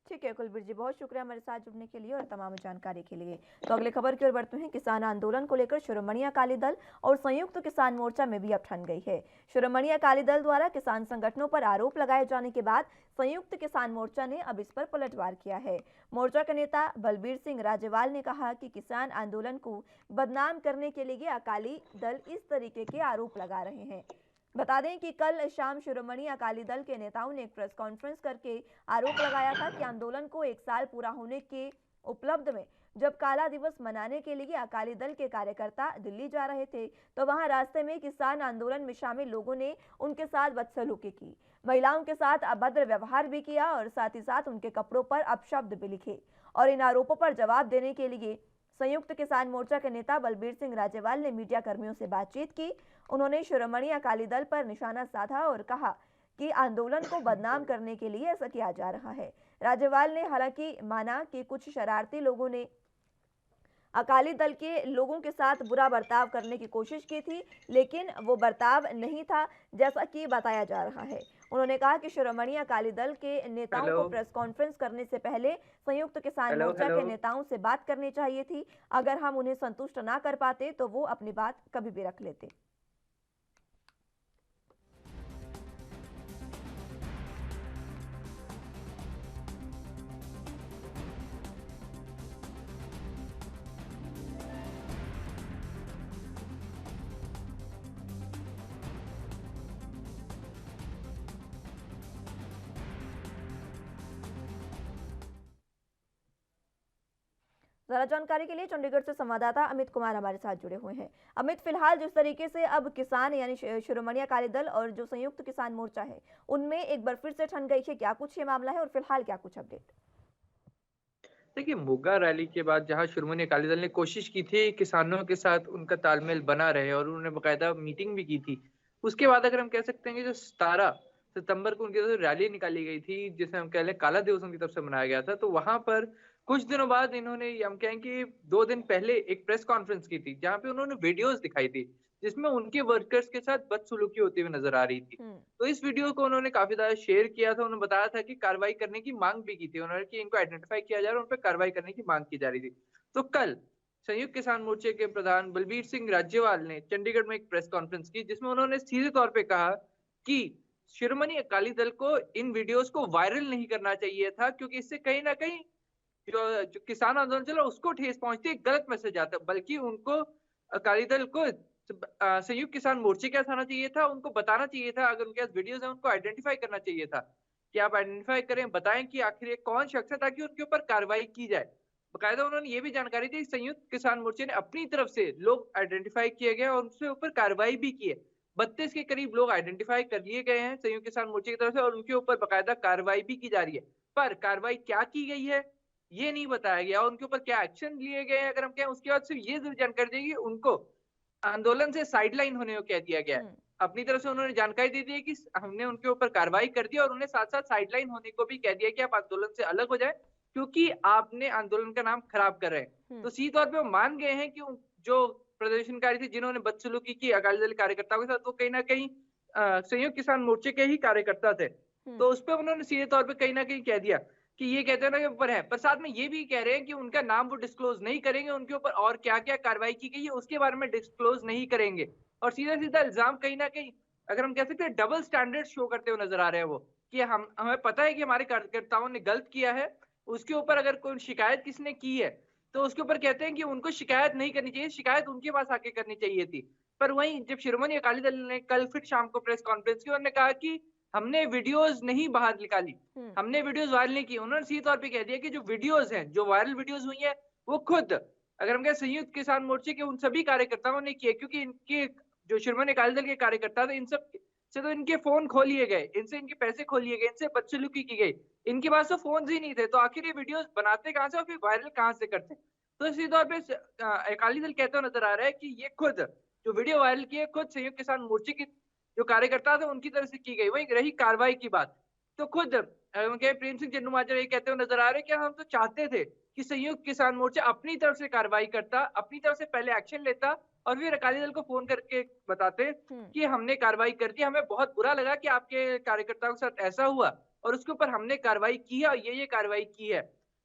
ठीक है कुलबीर जी, बहुत शुक्रिया हमारे साथ जुड़ने के लिए और तमाम जानकारी के लिए। तो अगले खबर की ओर बढ़ते हैं। किसान आंदोलन को लेकर शिरोमणि अकाली दल और संयुक्त किसान मोर्चा में भी अब ठन गई है। शिरोमणि अकाली दल द्वारा किसान संगठनों पर आरोप लगाए जाने के बाद संयुक्त किसान मोर्चा ने अब इस पर पलटवार किया है। मोर्चा के नेता बलबीर सिंह राजेवाल ने कहा कि किसान आंदोलन को बदनाम करने के लिए अकाली दल इस तरीके के आरोप लगा रहे हैं। बता दें कि कल शाम शिरोमणि अकाली दल के नेताओं ने एक प्रेस कॉन्फ्रेंस करके आरोप लगाया था कि आंदोलन को 1 साल पूरा होने के उपलब्ध में जब काला दिवस मनाने के लिए अकाली दल के कार्यकर्ता दिल्ली जा रहे थे, तो वहां रास्ते में किसान आंदोलन में शामिल लोगों ने उनके साथ बदसलूकी की, महिलाओं के साथ अभद्र व्यवहार भी किया और साथ ही साथ उनके कपड़ों पर अपशब्द भी लिखे। और इन आरोपों पर जवाब देने के लिए संयुक्त किसान मोर्चा के नेता बलबीर सिंह राजेवाल ने मीडिया कर्मियों से बातचीत की। उन्होंने शिरोमणि अकाली दल पर निशाना साधा और कहा कि आंदोलन को बदनाम करने के लिए ऐसा किया जा रहा है। राज्यपाल ने हालांकि माना कि कुछ शरारती लोगों ने अकाली दल के लोगों के साथ बुरा बर्ताव करने की कोशिश की थी, लेकिन वो बर्ताव नहीं था जैसा कि बताया जा रहा है। उन्होंने कहा कि शिरोमणि अकाली दल के नेताओं हेलो को प्रेस कॉन्फ्रेंस करने से पहले संयुक्त किसान हेलो मोर्चा हेलो के नेताओं से बात करनी चाहिए थी। अगर हम उन्हें संतुष्ट ना कर पाते तो वो अपनी बात कभी भी रख लेते। ज्यादा जानकारी के लिए चंडीगढ़ से संवाददाता अमित कुमार हमारे साथ जुड़े हुए हैं। अमित, फिलहाल जिस तरीके से अब किसान यानी शिरोमणि अकाली दल और जो संयुक्त किसान मोर्चा है उनमें एक बार फिर से ठन गई है, क्या कुछ ये मामला है और फिलहाल क्या कुछ अपडेट? देखिए, मोगा रैली के बाद जहां शिरोमणि अकाली दल ने कोशिश की थी किसानों के साथ उनका तालमेल बना रहे और उन्होंने बकायदा मीटिंग भी की थी, उसके बाद अगर हम कह सकते हैं कि जो 17 सितंबर को उनकी तरफ से रैली निकाली गई थी जिसे हम कह लें काला दिवस उनकी तरफ से मनाया गया था, तो वहां पर कुछ दिनों बाद इन्होंने हम कहें कि 2 दिन पहले एक प्रेस कॉन्फ्रेंस की थी जहां पे उन्होंने वीडियोस दिखाई थी जिसमें उनके वर्कर्स के साथ बदसलूकी होती हुई नजर आ रही थी। तो इस वीडियो को उन्होंने काफी ज्यादा शेयर किया था। उन्होंने बताया था कि कार्रवाई करने की मांग भी की थी उन्होंने कि इनको आइडेंटिफाई किया जा रहा है, उन पर कार्रवाई करने की मांग की जा रही थी। तो कल संयुक्त किसान मोर्चे के प्रधान बलबीर सिंह राज्यवाल ने चंडीगढ़ में एक प्रेस कॉन्फ्रेंस की जिसमें उन्होंने सीधे तौर पे कहा कि शिरोमणि अकाली दल को इन वीडियोस को वायरल नहीं करना चाहिए था क्योंकि इससे कहीं ना कहीं जो किसान आंदोलन चला उसको ठेस पहुंचती है, गलत मैसेज आता है। बल्कि उनको अकाली दल को संयुक्त किसान मोर्चे के साथ आना चाहिए था, उनको बताना चाहिए था, अगर उनके पास वीडियोस हैं उनको आइडेंटिफाई करना चाहिए था कि आप आइडेंटिफाई करें, बताएं कि आखिर ये कौन शख्स है ताकि उनके ऊपर कार्रवाई की जाए। बकायदा उन्होंने ये भी जानकारी दी संयुक्त किसान मोर्चे ने अपनी तरफ से लोग आइडेंटिफाई किए गए और उनके ऊपर कार्रवाई भी की है। 32 के करीब लोग आइडेंटिफाई कर लिए गए हैं संयुक्त किसान मोर्चे की तरफ से और उनके ऊपर बकायदा कार्रवाई भी की जा रही है। पर कार्रवाई क्या की गई है ये नहीं बताया गया, उनके ऊपर क्या एक्शन लिए गए हैं अगर हम कहें, उसके बाद सिर्फ ये जरूर जानकारी देगी उनको आंदोलन से साइडलाइन होने को कह दिया गया है। अपनी तरफ से उन्होंने जानकारी दे दी है कि हमने उनके ऊपर कार्रवाई कर दी और उन्हें साथ साथ साइडलाइन होने को भी कह दिया कि आप आंदोलन से अलग हो जाए क्योंकि आपने आंदोलन का नाम खराब कर रहे हैं। तो सीधे तौर पे वो मान गए हैं कि जो प्रदर्शनकारी थे जिन्होंने बदसलूकी की अकाली दल कार्यकर्ताओं के साथ वो कहीं ना कहीं संयुक्त किसान मोर्चे के ही कार्यकर्ता थे। तो उस पर उन्होंने सीधे तौर पे कहीं ना कहीं कह दिया कि ये कहते हैं ना कि ऊपर है, पर साथ में ये भी कह रहे हैं कि उनका नाम वो डिस्क्लोज नहीं करेंगे, उनके ऊपर और क्या क्या कार्रवाई की गई है उसके बारे में डिस्क्लोज नहीं करेंगे। और सीधा सीधा इल्जाम कहीं ना कहीं अगर हम कह सकते हैं डबल स्टैंडर्ड शो करते हुए नजर आ रहे हैं वो कि हमें पता है कि हमारे कार्यकर्ताओं ने गलत किया है, उसके ऊपर अगर कोई शिकायत किसने की है तो उसके ऊपर कहते हैं कि उनको शिकायत नहीं करनी चाहिए, शिकायत उनके पास आके करनी चाहिए थी। पर वहीं जब शिरोमणि अकाली दल ने कल फिर शाम को प्रेस कॉन्फ्रेंस की, उन्होंने कहा कि हमने वीडियोस नहीं बाहर निकाली, हमने वीडियोस वायरल नहीं की। उन्होंने सीधे तौर पे कह दिया कि जो वीडियोस हैं, जो वायरल वीडियोस हुई हैं, वो खुद अगर हम कहें संयुक्त किसान मोर्चे के उन सभी कार्यकर्ताओं ने किए क्योंकि इनके जो शिरोमणि अकाली दल के कार्यकर्ता थे इन सब से तो इनके फोन खो लिए गए, इनसे इनके पैसे खो लिए गए, इनसे बदसलूकी की गई, इनके पास तो फोन ही नहीं थे, तो आखिर ये वीडियोस बनाते कहां से और फिर वायरल कहां से करते। तो इसी तौर पे अकाली दल कहते हुए नजर आ रहा है कि ये खुद जो वीडियो वायरल की है खुद संयुक्त किसान मोर्चे की जो कार्यकर्ता थे उनकी तरफ से की गई। वही रही कार्रवाई की बात तो खुद प्रेम सिंह चन्नूमाजरा ये कहते हुए नजर आ रहे हैं कि हम तो चाहते थे कि संयुक्त किसान मोर्चा अपनी तरफ से कार्रवाई करता, अपनी तरफ से पहले एक्शन लेता और फिर अकाली दल को फोन करके बताते कि हमने कार्रवाई कर दी, हमें बहुत बुरा लगा कि आपके कार्यकर्ताओं के साथ ऐसा हुआ और उसके ऊपर हमने कार्रवाई की है और ये कार्रवाई की है।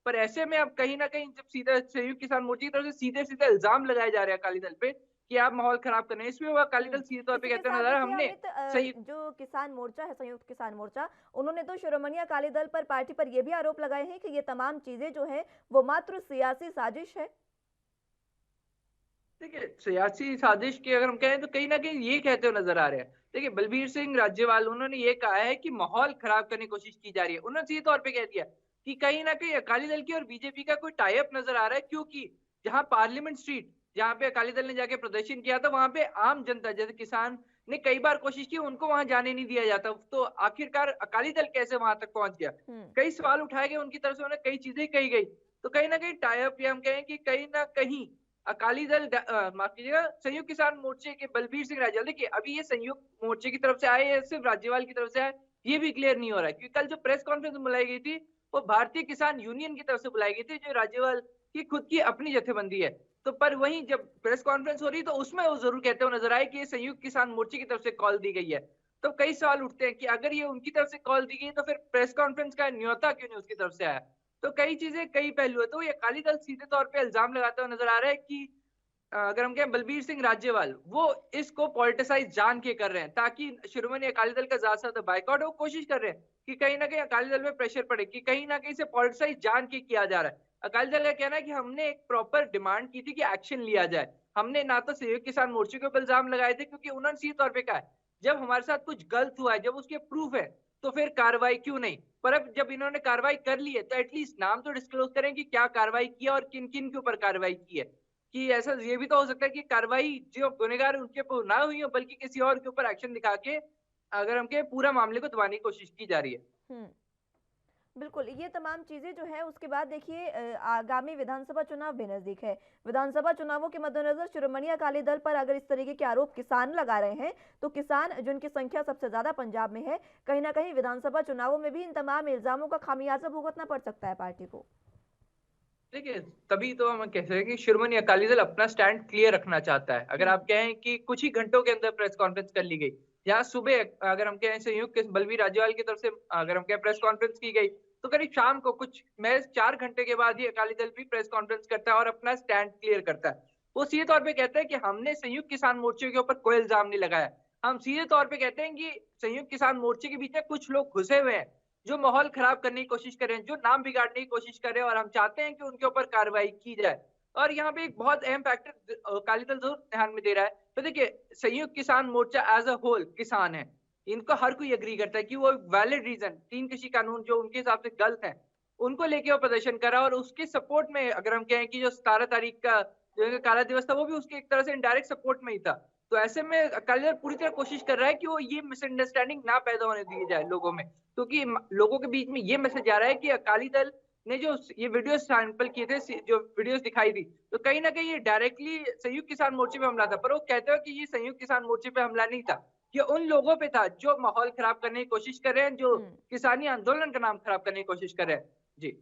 पर ऐसे में अब कहीं ना कहीं जब सीधा संयुक्त किसान मोर्चे की तरफ से सीधे सीधे इल्जाम लगाए जा रहे हैं अकाली दल पे कि आप माहौल खराब कर रहे हैं, इसमें वो अकाली दल सीधे तौर पे कहते हैं हमने जो किसान मोर्चा है संयुक्त किसान मोर्चा, उन्होंने तो शिरोमणि अकाली दल पर पार्टी पर यह भी आरोप लगाए हैं कि ये तमाम चीजें जो है वो मात्र सियासी साजिश है। देखिए, सियासी साजिश की अगर हम कहें तो कहीं ना कहीं ये कहते हुए नजर आ रहे हैं। देखिए, बलबीर सिंह राज्यवाल उन्होंने ये कहा है कि माहौल खराब करने की कोशिश की जा रही है। उन्होंने सीधे तौर पे कह दिया कि कहीं ना कहीं अकाली दल की और बीजेपी का कोई टाई अप नजर आ रहा है क्योंकि जहां पार्लियामेंट स्ट्रीट जहां पे अकाली दल ने जाके प्रदर्शन किया था वहां पे आम जनता जैसे किसान ने कई बार कोशिश की, उनको वहां जाने नहीं दिया जाता। तो आखिरकार अकाली दल कैसे वहां तक पहुंच गया? कई सवाल उठाए गए उनकी तरफ से, उन्हें कई चीजें कही गई। तो कहीं ना कहीं टाई अप या हम कहें कि कहीं ना कहीं अकाली दल माफ कीजिएगा संयुक्त किसान मोर्चे के बलबीर सिंह राज्यवाल, देखिए अभी ये संयुक्त मोर्चे की तरफ से आए या सिर्फ राज्यवाल की तरफ से आए ये भी क्लियर नहीं हो रहा है। क्योंकि कल जो प्रेस कॉन्फ्रेंस बुलाई गई थी वो भारतीय किसान यूनियन की तरफ से बुलाई गई थी, जो राज्यपाल की खुद की अपनी जत्थेबंदी है। तो पर वहीं जब प्रेस कॉन्फ्रेंस हो रही तो उसमें वो जरूर कहते हुए नजर आए कि ये संयुक्त किसान मोर्चे की तरफ से कॉल दी गई है। तो कई सवाल उठते हैं कि अगर ये उनकी तरफ से कॉल दी गई तो फिर प्रेस कॉन्फ्रेंस का न्योता क्यों नहीं उसकी तरफ से आया। तो कई चीजें, कई पहलू है। तो ये अकाली दल सीधे तौर पे इल्जाम लगाता हुआ नजर आ रहा है कि अगर हम कहें बलबीर सिंह राज्यपाल वो इसको पॉलिटिसाइज जान के कर रहे हैं, ताकि शिरोमणि अकाली दल का ज्यादा से ज्यादा बाइकआउट हो। कोशिश कर रहे हैं कि कहीं ना कहीं अकाली दल में प्रेशर पड़े, कि कहीं ना कहीं से पॉलिटिसाइज जान के किया जा रहा है। अकाली दल का कहना है कि हमने एक प्रॉपर डिमांड की थी कि एक्शन लिया जाए। हमने ना तो संयुक्त किसान मोर्चे के ऊपर इल्जाम लगाए थे, क्योंकि उन्होंने सीधे तौर पे कहा है जब हमारे साथ कुछ गलत हुआ है, जब उसके प्रूफ है, तो फिर कार्रवाई क्यों नहीं। पर अब जब इन्होंने कार्रवाई कर ली है तो एटलीस्ट नाम तो डिस्क्लोज करें कि क्या कार्रवाई किया और किन किन के ऊपर कार्रवाई की है। कि ऐसा ये भी तो हो सकता है कि कार्रवाई जो गुनहगार उनके ऊपर ना हुई हो, बल्कि किसी और के ऊपर एक्शन दिखा के अगर हम के पूरा मामले को दबाने की कोशिश की जा रही है। हम्म, बिल्कुल। ये तमाम चीज़ें जो है उसके बाद देखिए आगामी विधानसभा चुनाव भी नज़दीक है। विधानसभा चुनावों के मद्देनज़र शिरोमणि अकाली दल पर अगर इस तरीके के आरोप किसान लगा रहे हैं, तो किसान जिनकी संख्या सबसे ज़्यादा पंजाब में है, कहीं ना कहीं विधानसभा चुनावों में भी इन तमाम इल्ज़ामों का खामियाजा भुगतना पड़ सकता है पार्टी को। देखिए, तभी तो हम कहते हैं कि शिरोमणि अकाली दल अपना स्टैंड क्लियर रखना चाहता है। अगर आप कहें कि कुछ ही घंटों के अंदर प्रेस कॉन्फ्रेंस कर ली गई, या सुबह अगर हम कहें संयुक्त बलबीर राज्यपाल की तरफ से अगर हम कहें प्रेस कॉन्फ्रेंस की गई, तो करीब शाम को कुछ महज 4 घंटे के बाद ही अकाली दल भी प्रेस कॉन्फ्रेंस करता है और अपना स्टैंड क्लियर करता है। वो सीधे तौर पे कहता है कि हमने संयुक्त किसान मोर्चे के ऊपर कोई इल्जाम नहीं लगाया। हम सीधे तौर पे कहते हैं कि संयुक्त किसान मोर्चे के बीच में कुछ लोग घुसे हुए हैं, जो माहौल खराब करने की कोशिश कर रहे हैं, जो नाम बिगाड़ने की कोशिश कर रहे हैं, और हम चाहते हैं कि उनके ऊपर कार्रवाई की जाए। और यहाँ पे एक बहुत अहम फैक्टर अकाली दल जरूर ध्यान में दे रहा है। तो देखिए, संयुक्त किसान मोर्चा एज अ होल किसान है, इनको हर कोई एग्री करता है कि वो वैलिड रीजन 3 कृषि कानून जो उनके हिसाब से गलत है, उनको लेके वो प्रदर्शन कर रहा है। और उसके सपोर्ट में अगर हम कहें कि जो 17 तारीख का जो काला दिवस था, वो भी उसके एक तरह से इनडायरेक्ट सपोर्ट में ही था। तो ऐसे में अकाली दल पूरी तरह कोशिश कर रहा है कि वो ये मिसअंडरस्टैंडिंग ना पैदा होने दी जाए लोगों में, क्योंकि लोगों के बीच में ये मैसेज आ रहा है कि अकाली दल ने जो ये वीडियो सैंपल किए थे, जो वीडियोस दिखाई दी, तो कहीं ना कहीं ये डायरेक्टली संयुक्त किसान मोर्चे पे हमला था। पर वो कहते हो कि ये संयुक्त किसान मोर्चे पे हमला नहीं था, ये उन लोगों पे था जो माहौल खराब करने की कोशिश कर रहे हैं, जो किसानी आंदोलन का नाम खराब करने की कोशिश कर रहे हैं। जी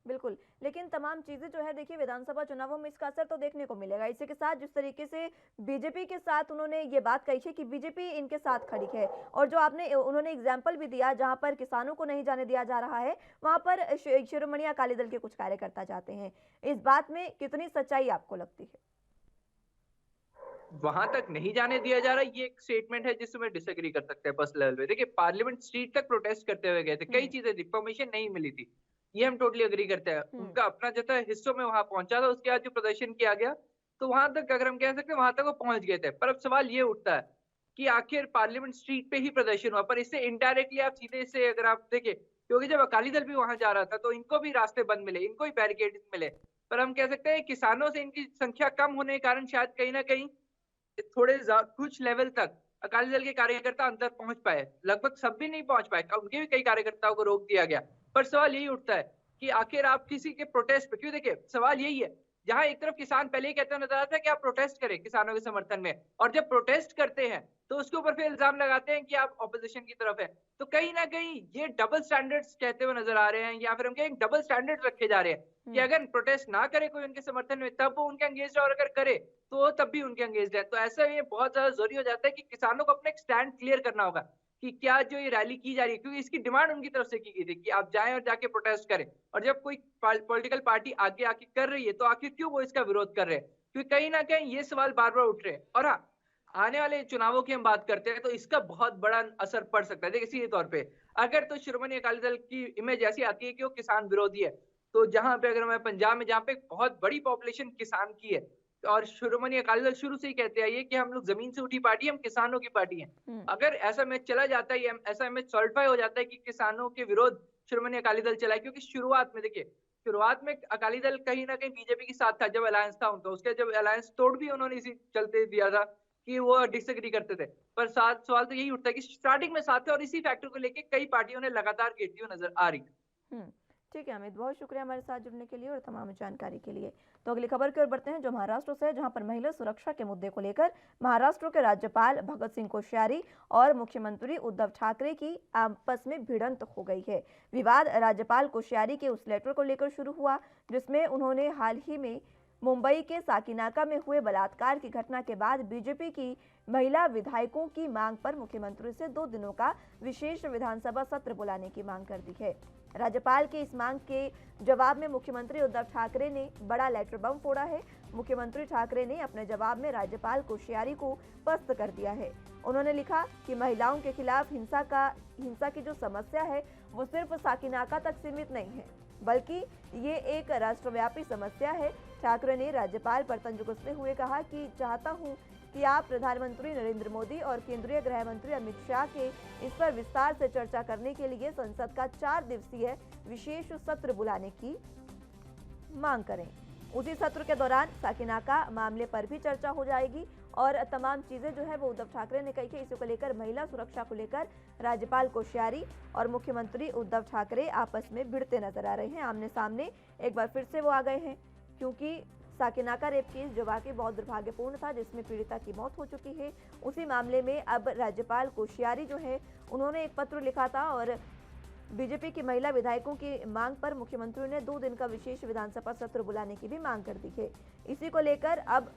बिल्कुल। लेकिन तमाम चीज़ें जो है देखिए विधानसभा चुनावों में इसका असर तो देखने को मिलेगा। इसी के साथ जिस तरीके से बीजेपी के साथ उन्होंने ये बात कही है कि बीजेपी इनके साथ खड़ी है, और जो आपने उन्होंने एग्जाम्पल भी दिया जहां पर किसानों को नहीं जाने दिया जा रहा है, वहां पर शिरोमणि अकाली दल के कुछ कार्यकर्ता जाते हैं। इस बात में कितनी सच्चाई आपको लगती है? वहां तक नहीं जाने दिया जा रहा, ये एक स्टेटमेंट है जिससे मैं डिसएग्री कर सकते हैं पर्सनल लेवल पे। देखिए, पार्लियामेंट स्ट्रीट तक प्रोटेस्ट करते हुए गए थे, कई चीजें इंफॉर्मेशन नहीं मिली थी, ये हम टोटली अग्री करते हैं। उनका अपना जो था हिस्सों में वहां पहुंचा था, उसके बाद जो प्रदर्शन किया गया, तो वहां तक अगर हम कह सकते हैं वहां तक वो पहुंच गए थे। पर अब सवाल ये उठता है कि आखिर पार्लियामेंट स्ट्रीट पे ही प्रदर्शन हुआ, पर इससे इनडायरेक्टली आप सीधे से अगर आप देखें, क्योंकि जब अकाली दल भी वहां जा रहा था तो इनको भी रास्ते बंद मिले, इनको भी बैरिकेड मिले। पर हम कह सकते हैं किसानों से इनकी संख्या कम होने के कारण शायद कहीं ना कहीं थोड़े कुछ लेवल तक अकाली दल के कार्यकर्ता अंदर पहुंच पाए। लगभग सब भी नहीं पहुंच पाए, उनके भी कई कार्यकर्ताओं को रोक दिया गया। पर सवाल यही उठता है कि आखिर आप किसी के प्रोटेस्ट पे क्यों, देखिए सवाल यही है, जहां एक तरफ किसान पहले ही कहते नजर आता है कि आप प्रोटेस्ट करें किसानों के समर्थन में, और जब प्रोटेस्ट करते हैं तो उसके ऊपर फिर इल्जाम लगाते हैं कि आप ऑपोजिशन की तरफ है। तो कहीं ना कहीं ये डबल स्टैंडर्ड्स कहते हुए नजर आ रहे हैं, या फिर हम कहें डबल स्टैंडर्ड्स रखे जा रहे हैं कि अगर प्रोटेस्ट ना करे कोई उनके समर्थन में तब वो उनके एंगेज है, और अगर करे तो तब भी उनके एंगेज है। तो ऐसा ये बहुत ज्यादा जरूरी हो जाता है कि किसानों को अपना एक स्टैंड क्लियर करना होगा कि क्या जो ये रैली की जा रही है, क्योंकि इसकी डिमांड उनकी तरफ से की गई थी कि आप जाएं और जाके प्रोटेस्ट करें, और जब कोई पॉलिटिकल पार्टी आगे आके कर रही है तो आखिर क्यों वो इसका विरोध कर रहे हैं, क्योंकि कहीं ना कहीं ये सवाल बार बार उठ रहे हैं। और हाँ, आने वाले चुनावों की हम बात करते हैं तो इसका बहुत बड़ा असर पड़ सकता है। देखिए, सीधे तौर पे अगर तो शिरोमणि अकाली दल की इमेज ऐसी आती है कि वो किसान विरोधी है, तो जहां पे अगर मैं पंजाब में जहां पे बहुत बड़ी पॉपुलेशन किसान की है, और शिरोमणि अकाली दल शुरू से ही कहते आइए कि हम लोग जमीन से उठी पार्टी, हम किसानों की पार्टी हैं। अगर ऐसा मैच चला जाता है, ऐसा मैच सॉलिडिफाई हो जाता है कि किसानों के विरोध शिरोमणि अकाली दल चला है, क्योंकि शुरुआत में देखिए, शुरुआत में अकाली दल कहीं ना कहीं बीजेपी के साथ था जब अलायंस था उनका, उसके जब अलायंस तोड़ भी उन्होंने इसी चलते दिया था कि वो डिसएग्री करते थे। पर साथ सवाल तो यही उठता है कि स्टार्टिंग में साथ थे, और इसी फैक्टर को लेके कई पार्टियों ने लगातार घेरती हुई नजर आ रही है। ठीक है अमित, बहुत शुक्रिया हमारे साथ जुड़ने के लिए और तमाम जानकारी के लिए। तो अगली खबर की ओर बढ़ते हैं जो महाराष्ट्र से है, जहां पर महिला सुरक्षा के मुद्दे को लेकर महाराष्ट्र के राज्यपाल भगत सिंह कोश्यारी और मुख्यमंत्री उद्धव ठाकरे की आपस में भिड़ंत हो गई है। विवाद राज्यपाल कोश्यारी के उस लेटर को लेकर शुरू हुआ जिसमें उन्होंने हाल ही में मुंबई के साकिनाका में हुए बलात्कार की घटना के बाद बीजेपी की महिला विधायकों की मांग पर मुख्यमंत्री से 2 दिनों का विशेष विधानसभा सत्र बुलाने की मांग कर दी है। राज्यपाल की इस मांग के जवाब में मुख्यमंत्री उद्धव ठाकरे ने बड़ा लेटर बम फोड़ा है। मुख्यमंत्री ठाकरे ने अपने जवाब में राज्यपाल कोश्यारी को पस्त कर दिया है। उन्होंने लिखा कि महिलाओं के खिलाफ हिंसा की जो समस्या है वो सिर्फ साकिनाका तक सीमित नहीं है, बल्कि ये एक राष्ट्रव्यापी समस्या है। ठाकरे ने राज्यपाल पर तंज कसते हुए कहा कि चाहता हूं कि आप प्रधानमंत्री नरेंद्र मोदी और केंद्रीय गृह मंत्री अमित शाह के इस पर विस्तार से चर्चा करने के लिए संसद का 4 दिवसीय विशेष सत्र बुलाने की मांग करें। उसी सत्र के दौरान साकिनाका मामले पर भी चर्चा हो जाएगी और तमाम चीजें जो है वो उद्धव ठाकरे ने कही है। इसी को लेकर महिला सुरक्षा को लेकर राज्यपाल कोश्यारी और मुख्यमंत्री उद्धव ठाकरे आपस में भिड़ते नजर आ रहे हैं। आमने सामने एक बार फिर से वो आ गए हैं, क्योंकि साकिनाका रेप केस जो वाकई बहुत दुर्भाग्यपूर्ण था, जिसमें पीड़िता की मौत हो चुकी है, उसी मामले में अब राज्यपाल कोश्यारी जो है उन्होंने एक पत्र लिखा था और बीजेपी की महिला विधायकों की मांग पर मुख्यमंत्री ने 2 दिन का विशेष विधानसभा सत्र बुलाने की भी मांग कर दी है। इसी को लेकर अब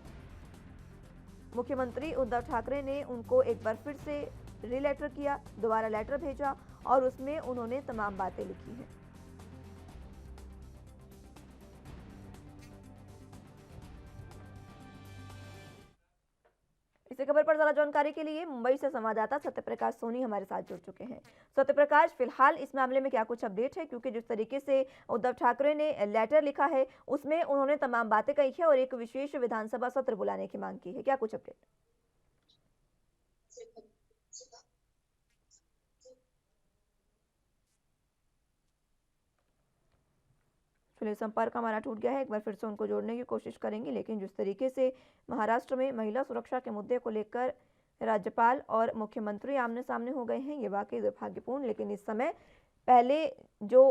मुख्यमंत्री उद्धव ठाकरे ने उनको एक बार फिर से रीलेटर किया, दोबारा लेटर भेजा और उसमें उन्होंने तमाम बातें लिखी हैं। इसी खबर पर ज्यादा जानकारी के लिए मुंबई से संवाददाता सत्यप्रकाश सोनी हमारे साथ जुड़ चुके हैं। सत्यप्रकाश, फिलहाल इस मामले में क्या कुछ अपडेट है, क्योंकि जिस तरीके से उद्धव ठाकरे ने लेटर लिखा है उसमें उन्होंने तमाम बातें कही है और एक विशेष विधानसभा सत्र बुलाने की मांग की है, क्या कुछ अपडेट? चलिए, संपर्क हमारा टूट गया है, एक बार फिर से उनको जोड़ने की कोशिश करेंगे। लेकिन जिस तरीके से महाराष्ट्र में महिला सुरक्षा के मुद्दे को लेकर राज्यपाल और मुख्यमंत्री आमने सामने हो गए हैं, ये वाकई दुर्भाग्यपूर्ण। लेकिन इस समय पहले जो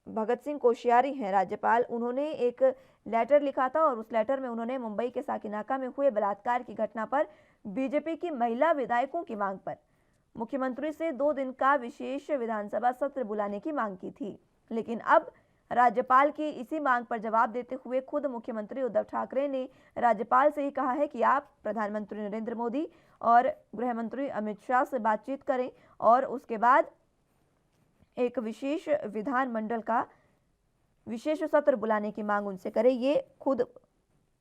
भगत सिंह कोश्यारी हैं राज्यपाल, उन्होंने एक लेटर लिखा था और उस लेटर में उन्होंने मुंबई के साकिनाका में हुए बलात्कार की घटना पर बीजेपी की महिला विधायकों की मांग पर मुख्यमंत्री से 2 दिन का विशेष विधानसभा सत्र बुलाने की मांग की थी। लेकिन अब राज्यपाल की इसी मांग पर जवाब देते हुए खुद मुख्यमंत्री उद्धव ठाकरे ने राज्यपाल से ही कहा है कि आप प्रधानमंत्री नरेंद्र मोदी और गृह मंत्री अमित शाह से बातचीत करें और उसके बाद एक विशेष विधानमंडल का विशेष सत्र बुलाने की मांग उनसे करें। ये खुद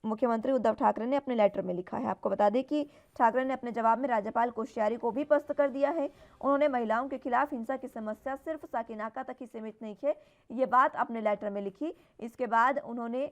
मुख्यमंत्री उद्धव ठाकरे ने अपने लेटर में लिखा है। आपको बता दें कि ठाकरे ने अपने जवाब में राज्यपाल कोश्यारी को भी पस्त कर दिया है। उन्होंने महिलाओं के खिलाफ हिंसा की समस्या सिर्फ साकिनाका तक ही सीमित नहीं है, ये बात अपने लेटर में लिखी। इसके बाद उन्होंने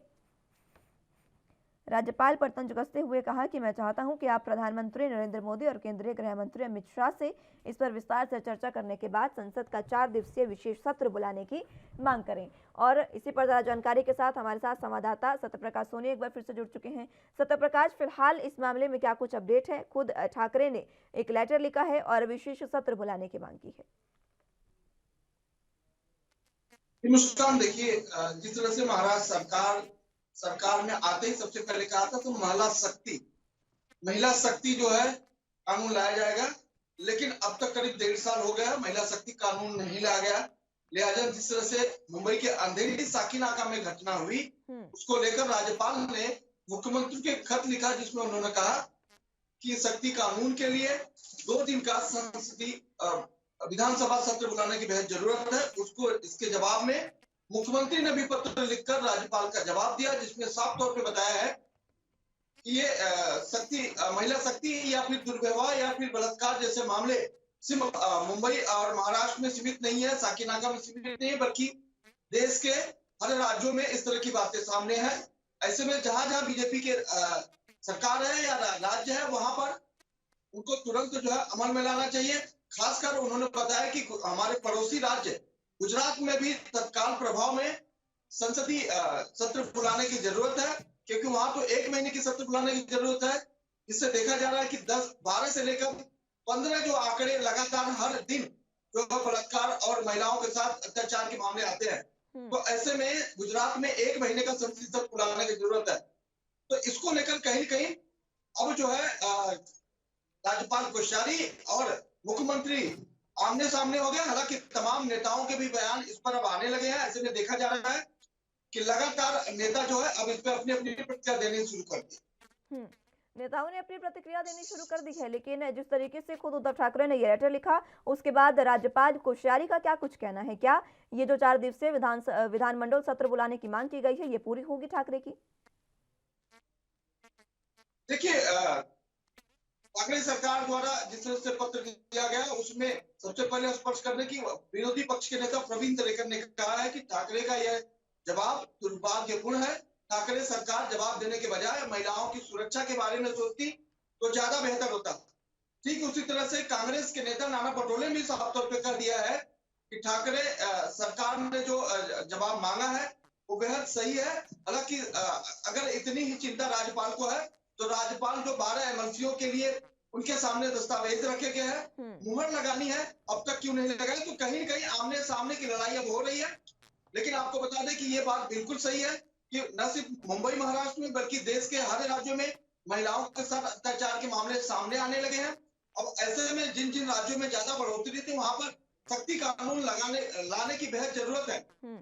राज्यपाल पर तंज कसते हुए कहा कि मैं चाहता हूं कि आप प्रधानमंत्री नरेंद्र मोदी और केंद्रीय गृह मंत्री अमित शाह से इस पर विस्तार से चर्चा करने के बाद संसद का 4 दिवसीय विशेष सत्र बुलाने की मांग करें। और इसी पर ज्यादा जानकारी के साथ हमारे साथ संवाददाता सत्यप्रकाश सोनी एक बार फिर से जुड़ चुके हैं। सत्यप्रकाश, फिलहाल इस मामले में क्या कुछ अपडेट है? खुद ठाकरे ने एक लेटर लिखा है और विशेष सत्र बुलाने की मांग की है। मुस्कान, देखिए, जिस तरह से महाराष्ट्र सरकार ने आते ही सबसे पहले कहा था तो महिला शक्ति जो है कानून लाया जाएगा, लेकिन अब तक करीब 1.5 साल हो गया महिला शक्ति कानून नहीं लाया गया। लिहाजा जिस तरह से मुंबई के अंधेरी साकिनाका में घटना हुई उसको लेकर राज्यपाल ने मुख्यमंत्री के खत लिखा, जिसमें उन्होंने कहा कि शक्ति कानून के लिए 2 दिन का संसदीय विधानसभा सत्र बुलाने की बेहद जरूरत है। उसको इसके जवाब में मुख्यमंत्री ने भी पत्र लिखकर राज्यपाल का जवाब दिया, जिसमें साफ तौर पे बताया है कि ये महिला शक्ति या फिर दुर्व्यवहार या फिर बलात्कार जैसे मामले सिर्फ मुंबई और महाराष्ट्र में सीमित नहीं है, साकिनाका में सीमित नहीं है, बल्कि देश के हर राज्यों में इस तरह की बातें सामने है। ऐसे में जहां बीजेपी के सरकार है या राज्य है, वहां पर उनको तुरंत जो है अमल में लाना चाहिए। खासकर उन्होंने बताया कि हमारे पड़ोसी राज्य गुजरात में भी तत्काल प्रभाव में संसदीय सत्र बुलाने की जरूरत है, क्योंकि वहां तो 1 महीने की सत्र बुलाने की जरूरत है। इससे देखा जा रहा है कि 10-12 से लेकर 15 जो आंकड़े लगातार हर दिन जो बलात्कार और महिलाओं के साथ अत्याचार के मामले आते हैं। तो ऐसे में गुजरात में 1 महीने का संसद बुलाने की जरूरत है। तो इसको लेकर कहीं न कहीं अब जो है राज्यपाल कोश्यारी और मुख्यमंत्री आमने-सामने हो गए। हालांकि तमाम नेताओं के भी बयान इस पर अब आने लगे हैं। ऐसे में देखा जा रहा है कि लगातार नेता जो है अब इस पे अपनी-अपनी प्रतिक्रिया देनी शुरू कर दी। नेताओं ने अपनी प्रतिक्रिया देनी शुरू कर दी है, लेकिन जिस तरीके से खुद उद्धव ठाकरे ने ये लेटर लिखा, उसके बाद राज्यपाल कोश्यारी का क्या कुछ कहना है? क्या ये जो 4 दिवसीय विधानमंडल सत्र बुलाने की मांग की गई है, ये पूरी होगी ठाकरे की? देखिए ठाकरे सरकार द्वारा जिस तरह से पत्र दिया गया उसमें सबसे पहले स्पष्ट करने की विरोधी पक्ष के नेता प्रवीण दरेकर ने कहा है कि ठाकरे का यह जवाब दुर्भाग्यपूर्ण है। ठाकरे सरकार जवाब देने के बजाय महिलाओं की सुरक्षा के बारे में सोचती तो ज्यादा बेहतर होता। ठीक उसी तरह से कांग्रेस के नेता नाना पटोले ने साफ तौर पर कह दिया है कि ठाकरे सरकार ने जो जवाब मांगा है वो बेहद सही है। हालांकि अगर इतनी ही चिंता राज्यपाल को है तो राज्यपाल जो 12 एमएलसीओ के लिए उनके सामने दस्तावेज रखे गए हैं, मुहर लगानी है, अब तक क्यों नहीं लगाई? तो कहीं न कहीं आमने सामने की लड़ाई अब हो रही है। लेकिन आपको बता दें कि ये बात बिल्कुल सही है कि न सिर्फ मुंबई महाराष्ट्र में बल्कि देश के हर राज्यों में महिलाओं के साथ अत्याचार के मामले सामने आने लगे हैं। अब ऐसे में जिन जिन राज्यों में ज्यादा बढ़ोतरी थी वहां पर सख्ती कानून लाने की बेहद जरूरत है।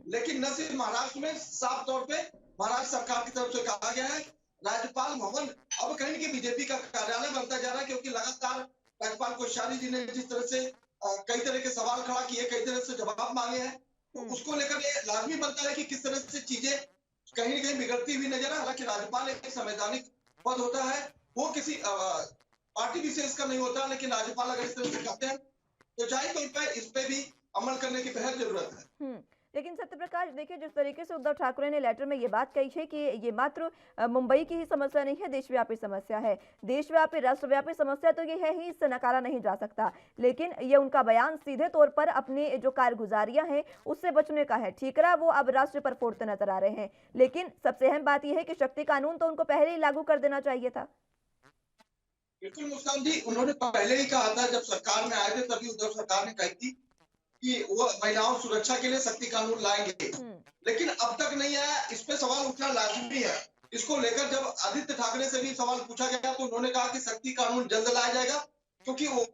लेकिन न सिर्फ महाराष्ट्र में, साफ तौर पे महाराष्ट्र सरकार की तरफ से कहा गया है राज्यपाल भवन अब कहीं की बीजेपी का कार्यालय बनता जा रहा है, क्योंकि लगातार राज्यपाल कोश्यारी जी ने जिस तरह से कई तरह के सवाल खड़ा किए, कई तरह से जवाब मांगे हैं, तो उसको लेकर ये लाजमी बनता है कि किस तरह से चीजें कहीं न कहीं बिगड़ती हुई नजर है। हालांकि राज्यपाल एक संवैधानिक पद होता है, वो किसी पार्टी विशेष का नहीं होता, लेकिन राज्यपाल अगर इस तरह से कहते हैं तो जाहिर तौर पर इस पे भी अमल करने की बेहद जरूरत है। लेकिन सत्यप्रकाश, देखिए जिस तरीके से उद्धव ठाकरे ने लेटर में ये बात कही है कि ये मात्र मुंबई की ही समस्या नहीं है, देशव्यापी समस्या है, देशव्यापी राष्ट्रव्यापी समस्या तो ये है ही, इससे नकारा नहीं जा सकता। लेकिन ये उनका बयान सीधे तौर पर अपनी जो कारगुजारियां हैं उससे बचने का है। ठीकरा वो अब राष्ट्र पर फोड़ते नजर आ रहे हैं, लेकिन सबसे अहम बात यह है कि शक्ति कानून तो उनको पहले ही लागू कर देना चाहिए था। बिल्कुल मुस्कान जी, उन्होंने पहले ही कहा था, जब सरकार में आए थे तभी उद्धव सरकार ने कही थी कि वो महिलाओं सुरक्षा के लिए सख्ती कानून लाएंगे, लेकिन अब तक नहीं आया। इस पे सवाल उठना लाजमी है। इसको लेकर जब आदित्य ठाकरे से भी सवाल पूछा गया तो उन्होंने कहा कि सख्ती कानून जल्द लाया जाएगा, क्योंकि वो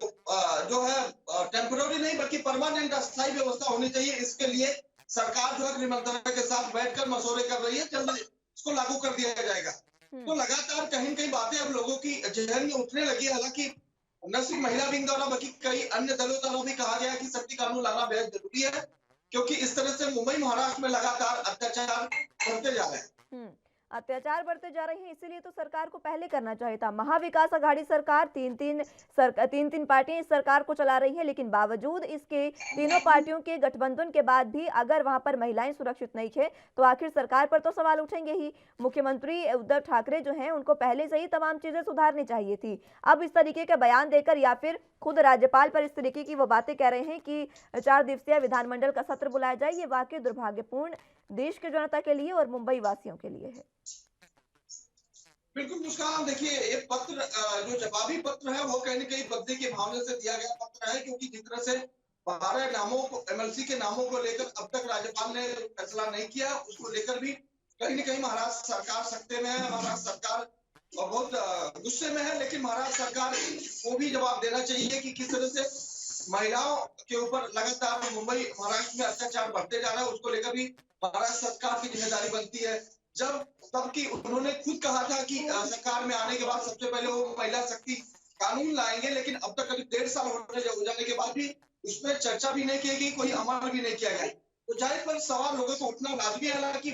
जो है टेम्पररी नहीं बल्कि परमानेंट अस्थायी व्यवस्था होनी चाहिए। इसके लिए सरकार जो है गृह मंत्रालय के साथ बैठकर मशवरे कर रही है, जल्द इसको लागू कर दिया जाएगा। तो लगातार कहीं न कहीं बातें अब लोगों की जहन में उठने लगी है। हालांकि न सिर्फ महिला विंग द्वारा बल्कि कई अन्य दलों द्वारा भी कहा गया कि सख्ती कानून लाना बेहद जरूरी है, क्योंकि इस तरह से मुंबई महाराष्ट्र में लगातार अत्याचार बढ़ते जा रहे हैं। अत्याचार बढ़ते जा रहे हैं, इसीलिए तो सरकार को पहले करना चाहिए था। महाविकास आघाड़ी सरकार तीन पार्टियां इस सरकार को चला रही है, लेकिन बावजूद इसके तीनों पार्टियों के गठबंधन के बाद भी अगर वहां पर महिलाएं सुरक्षित नहीं है तो आखिर सरकार पर तो सवाल उठेंगे ही। मुख्यमंत्री उद्धव ठाकरे जो हैं उनको पहले से ही तमाम चीजें सुधारनी चाहिए थी। अब इस तरीके के बयान देकर या फिर खुद राज्यपाल पर इस तरीके की वो बातें कह रहे हैं कि 4 दिवसीय विधानमंडल का सत्र बुलाया जाए, ये वाकई दुर्भाग्यपूर्ण देश की जनता के लिए और मुंबई वासियों के लिए है। बिल्कुल मुस्कान, देखिए ये पत्र जो जवाबी पत्र है वो कहीं न कहीं बदले के भावना से दिया गया पत्र है, क्योंकि जिस तरह से 12 नामों को एमएलसी के नामों को लेकर अब तक राज्यपाल ने फैसला नहीं किया, उसको लेकर भी कहीं न कहीं महाराष्ट्र सरकार सत्ते में है, महाराष्ट्र सरकार बहुत गुस्से में है। लेकिन महाराष्ट्र सरकार को भी जवाब देना चाहिए कि किस तरह से महिलाओं के ऊपर लगातार मुंबई महाराष्ट्र में अत्याचार बढ़ते जा रहा है, उसको लेकर भी महाराष्ट्र सरकार की जिम्मेदारी बनती है। जबकि उन्होंने खुद कहा था कि सरकार में आने के बाद सबसे पहले वो महिला शक्ति कानून लाएंगे, लेकिन अब तक करीब 1.5 साल हो जाने के बाद भी उसमें चर्चा भी नहीं की गई, कोई अमल भी नहीं किया गया। तो जाहिर पर सवाल लोगों को उठना लाजमी है। हालांकि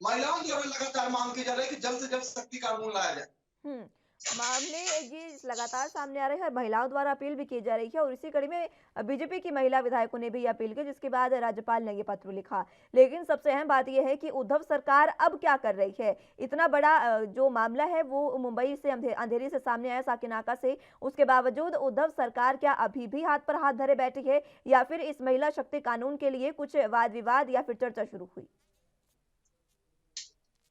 महिलाओं द्वारा लगातार मांग की जा रही है कि जल्द से जल्द शक्ति कानून लाया जाए। मामले ये लगातार सामने आ रहे हैं और महिलाओं द्वारा अपील भी की जा रही है, और इसी कड़ी में बीजेपी की महिला विधायकों ने भी अपील की, जिसके बाद राज्यपाल ने ये पत्र लिखा। लेकिन सबसे अहम बात यह है कि उद्धव सरकार अब क्या कर रही है। इतना बड़ा जो मामला है वो मुंबई से अंधेरी से सामने आया, साकिनाका से, उसके बावजूद उद्धव सरकार क्या अभी भी हाथ पर हाथ धरे बैठी है, या फिर इस महिला शक्ति कानून के लिए कुछ वाद विवाद या फिर चर्चा शुरू हुई?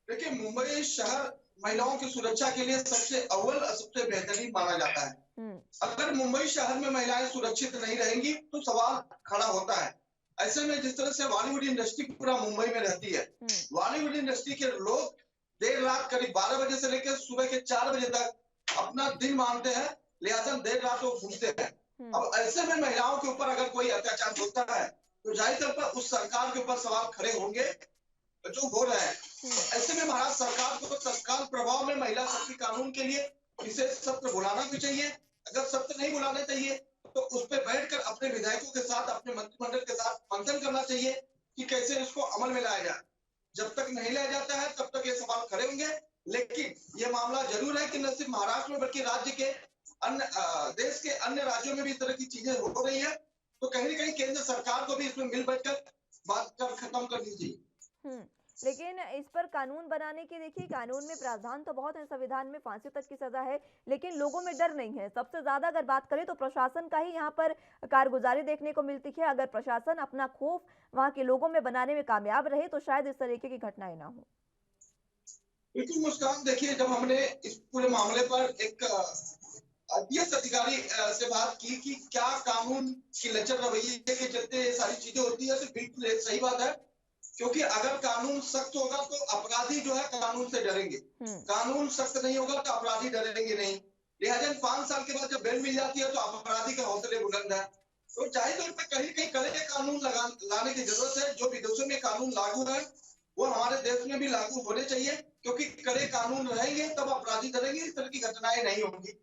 देखिए मुंबई शहर महिलाओं की सुरक्षा के लिए सबसे अव्वल और सबसे बेहतरीन माना जाता है। अगर मुंबई शहर में महिलाएं सुरक्षित नहीं रहेंगी तो सवाल खड़ा होता है। ऐसे में जिस तरह से बॉलीवुड इंडस्ट्री पूरा मुंबई में रहती है, बॉलीवुड इंडस्ट्री के लोग देर रात करीब 12 बजे से लेकर सुबह के 4 बजे तक अपना दिन मानते हैं, लिहाजा देर रात वो घूमते हैं। अब ऐसे में महिलाओं के ऊपर अगर कोई अत्याचार होता है तो जाहिर तौर पर उस सरकार के ऊपर सवाल खड़े होंगे जो हो रहे हैं। ऐसे में महाराष्ट्र सरकार को तत्काल प्रभाव में महिला शक्ति कानून के लिए विशेष सत्र बुलाना भी चाहिए। अगर सत्र नहीं बुलाने चाहिए तो उस पर बैठकर अपने विधायकों के साथ, अपने मंत्रिमंडल के साथ मंथन करना चाहिए कि कैसे इसको अमल में लाया जाए। जब तक नहीं लाया जाता है तब तक ये सवाल खड़े होंगे। लेकिन ये मामला जरूर है कि न सिर्फ महाराष्ट्र में बल्कि राज्य के अन्य देश के अन्य राज्यों में भी इस तरह की चीजें हो रही है। तो कहीं न कहीं केंद्र सरकार को भी इसमें मिल बैठकर बात कर खत्म करनी चाहिए। लेकिन इस पर कानून बनाने की देखिए, कानून में प्रावधान तो बहुत है, संविधान में फांसी तक की सजा है, लेकिन लोगों में डर नहीं है। सबसे ज्यादा अगर बात करें तो प्रशासन का ही यहाँ पर कारगुजारी देखने को मिलती है। अगर प्रशासन अपना खौफ वहाँ के लोगों में बनाने में कामयाब रहे तो शायद इस तरीके की घटनाएं ना हो। बिल्कुल मुस्कान, देखिए जब हमने इस पूरे मामले पर एक आईपीएस अधिकारी से बात की कि क्या कानून की लचर रवैये के चलते ये सारी चीजें होती है, तो बिल्कुल सही बात है। क्योंकि अगर कानून सख्त होगा तो अपराधी जो है कानून से डरेंगे, कानून सख्त नहीं होगा तो अपराधी डरेंगे नहीं। लिहाजा 5 साल के बाद जब बेल मिल जाती है तो अपराधी का हौसले बुलंद है। तो जाहिर तौर पर कहीं कहीं कड़े कानून लाने की जरूरत है। जो विदेशों में कानून लागू है वो हमारे देश में भी लागू होने चाहिए, क्योंकि कड़े कानून रहेंगे तब अपराधी डरेंगे, इस तरह की घटनाएं नहीं होंगी।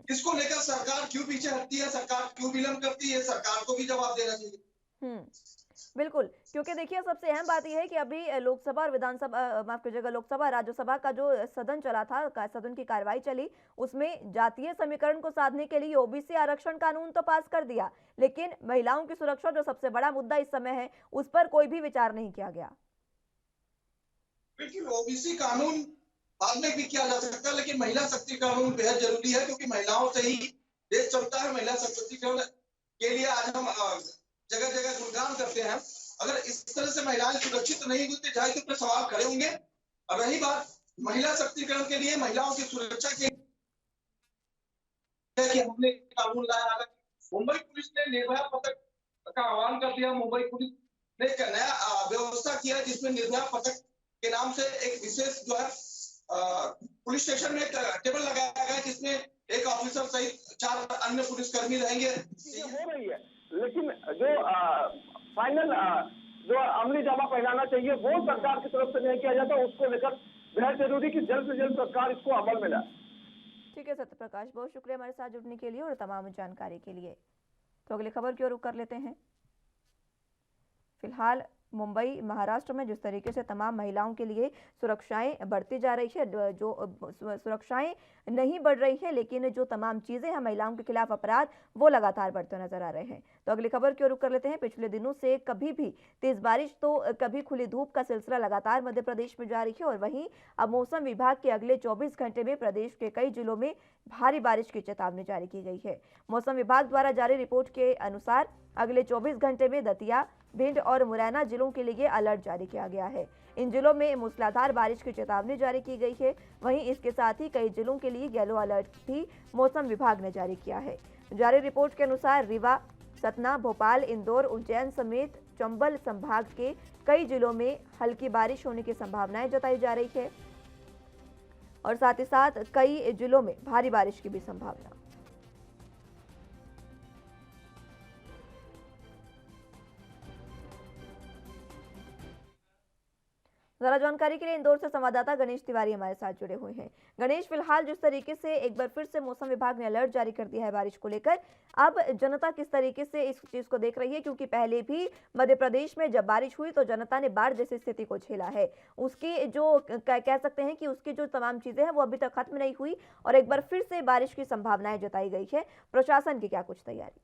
इसको लेकर सरकार क्यों पीछे हटती है, सरकार क्यों विलंब करती है, सरकार को भी जवाब देना चाहिए। बिल्कुल, क्योंकि देखिए सबसे अहम बात यह है कि अभी लोकसभा और विधानसभा, माफ कीजिएगा, लोकसभा राज्यसभा का जो सदन चला था, सदन की कार्रवाई चली, उसमें जातीय समीकरण को साधने के लिए ओबीसी आरक्षण कानून तो पास कर दिया, लेकिन महिलाओं की सुरक्षा जो सबसे बड़ा मुद्दा इस समय है उस पर कोई भी विचार नहीं किया गया। बिल्कुल, ओबीसी कानून बाद में भी किया जा सकता है, लेकिन महिला शक्ति कानून बेहद जरूरी है, क्योंकि महिलाओं से ही देश चलता है। महिला सशक्तिकरण के लिए आज हम जगह जगह गुणगान करते हैं। अगर इस तरह से महिलाएं सुरक्षित नहीं हुई तो जाहिर तौर पर सवाल खड़े होंगे। और रही बात महिला शक्तिकरण के लिए, महिलाओं की सुरक्षा के लिए कि हमने कानून लाया, मुंबई पुलिस ने निर्भया पथक का आह्वान कर दिया। मुंबई पुलिस ने एक नया व्यवस्था किया जिसमें निर्भया पथक के नाम से एक विशेष जो है पुलिस स्टेशन में एक टेबल लगाया गया, जिसमें एक ऑफिसर सहित 4 अन्य पुलिसकर्मी रहेंगे। हो रही है, लेकिन जो फाइनल जो अमली जामा पहनाना चाहिए वो सरकार की तरफ से नहीं किया जाता। उसको लेकर बेहद जरूरी कि जल्द से जल्द सरकार इसको अमल में लाए। ठीक है सत्य प्रकाश, बहुत शुक्रिया हमारे साथ जुड़ने के लिए और तमाम जानकारी के लिए। तो अगली खबर की ओर रुख कर लेते हैं। फिलहाल मुंबई महाराष्ट्र में जिस तरीके से तमाम महिलाओं के लिए सुरक्षाएं बढ़ती जा रही है, जो सुरक्षाएं नहीं बढ़ रही है, लेकिन जो तमाम चीजें हैं महिलाओं के खिलाफ अपराध वो लगातार बढ़ते नजर आ रहे हैं। तो अगली खबर की ओर रुख कर लेते हैं। पिछले दिनों से कभी भी तेज बारिश तो कभी खुली धूप का सिलसिला लगातार मध्य प्रदेश में जारी है और वहीं अब मौसम विभाग के अगले 24 घंटे में प्रदेश के कई जिलों में भारी बारिश की चेतावनी जारी की गई है। मौसम विभाग द्वारा जारी रिपोर्ट के अनुसार अगले 24 घंटे में दतिया, भिंड और मुरैना जिलों के लिए अलर्ट जारी किया गया है। इन जिलों में मूसलाधार बारिश की चेतावनी जारी की गई है। वहीं इसके साथ ही कई जिलों के लिए येलो अलर्ट भी मौसम विभाग ने जारी किया है। जारी रिपोर्ट के अनुसार रीवा, सतना, भोपाल, इंदौर, उज्जैन समेत चंबल संभाग के कई जिलों में हल्की बारिश होने की संभावनाएं जताई जा रही है और साथ ही साथ कई जिलों में भारी बारिश की भी संभावना। ज्यादा जानकारी के लिए इंदौर से संवाददाता गणेश तिवारी हमारे साथ जुड़े हुए हैं। गणेश, फिलहाल जिस तरीके से एक बार फिर से मौसम विभाग ने अलर्ट जारी कर दिया है बारिश को लेकर, अब जनता किस तरीके से इस चीज को देख रही है? क्योंकि पहले भी मध्य प्रदेश में जब बारिश हुई तो जनता ने बाढ़ जैसी स्थिति को झेला है। उसकी जो कह सकते हैं कि उसकी जो तमाम चीजें हैं वो अभी तक खत्म नहीं हुई और एक बार फिर से बारिश की संभावनाएं जताई गई है। प्रशासन की क्या कुछ तैयारी?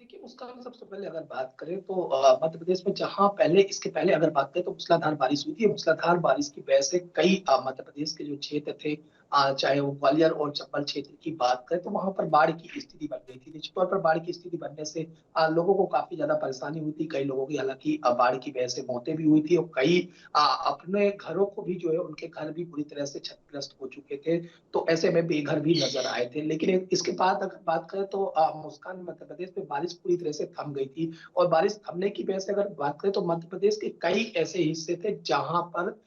देखिए मुस्कान, सबसे पहले अगर बात करें तो मध्य प्रदेश में जहां पहले, इसके पहले अगर बात करें तो मूसलाधार बारिश हुई थी। मूसलाधार बारिश की वजह से कई मध्य प्रदेश के जो क्षेत्र थे, चाहे वो ग्वालियर और चंबल क्षेत्र की बात करें, तो वहां पर बाढ़ की स्थिति बन गई थी। निश्चित तौर पर बाढ़ की स्थिति बनने से लोगों को काफी ज्यादा परेशानी हुई थी। कई लोगों की हालांकि बाढ़ की वजह से मौतें भी हुई थी, और कई अपने घरों को भी जो है, उनके घर भी पूरी तरह से क्षतिग्रस्त हो चुके थे। तो ऐसे में बेघर भी नजर आए थे। लेकिन इसके बाद अगर बात करें तो मुस्कान, मध्य प्रदेश में बारिश पूरी तरह से थम गई थी। और बारिश थमने की वजह से अगर बात करें तो मध्य प्रदेश के कई ऐसे हिस्से थे जहां पर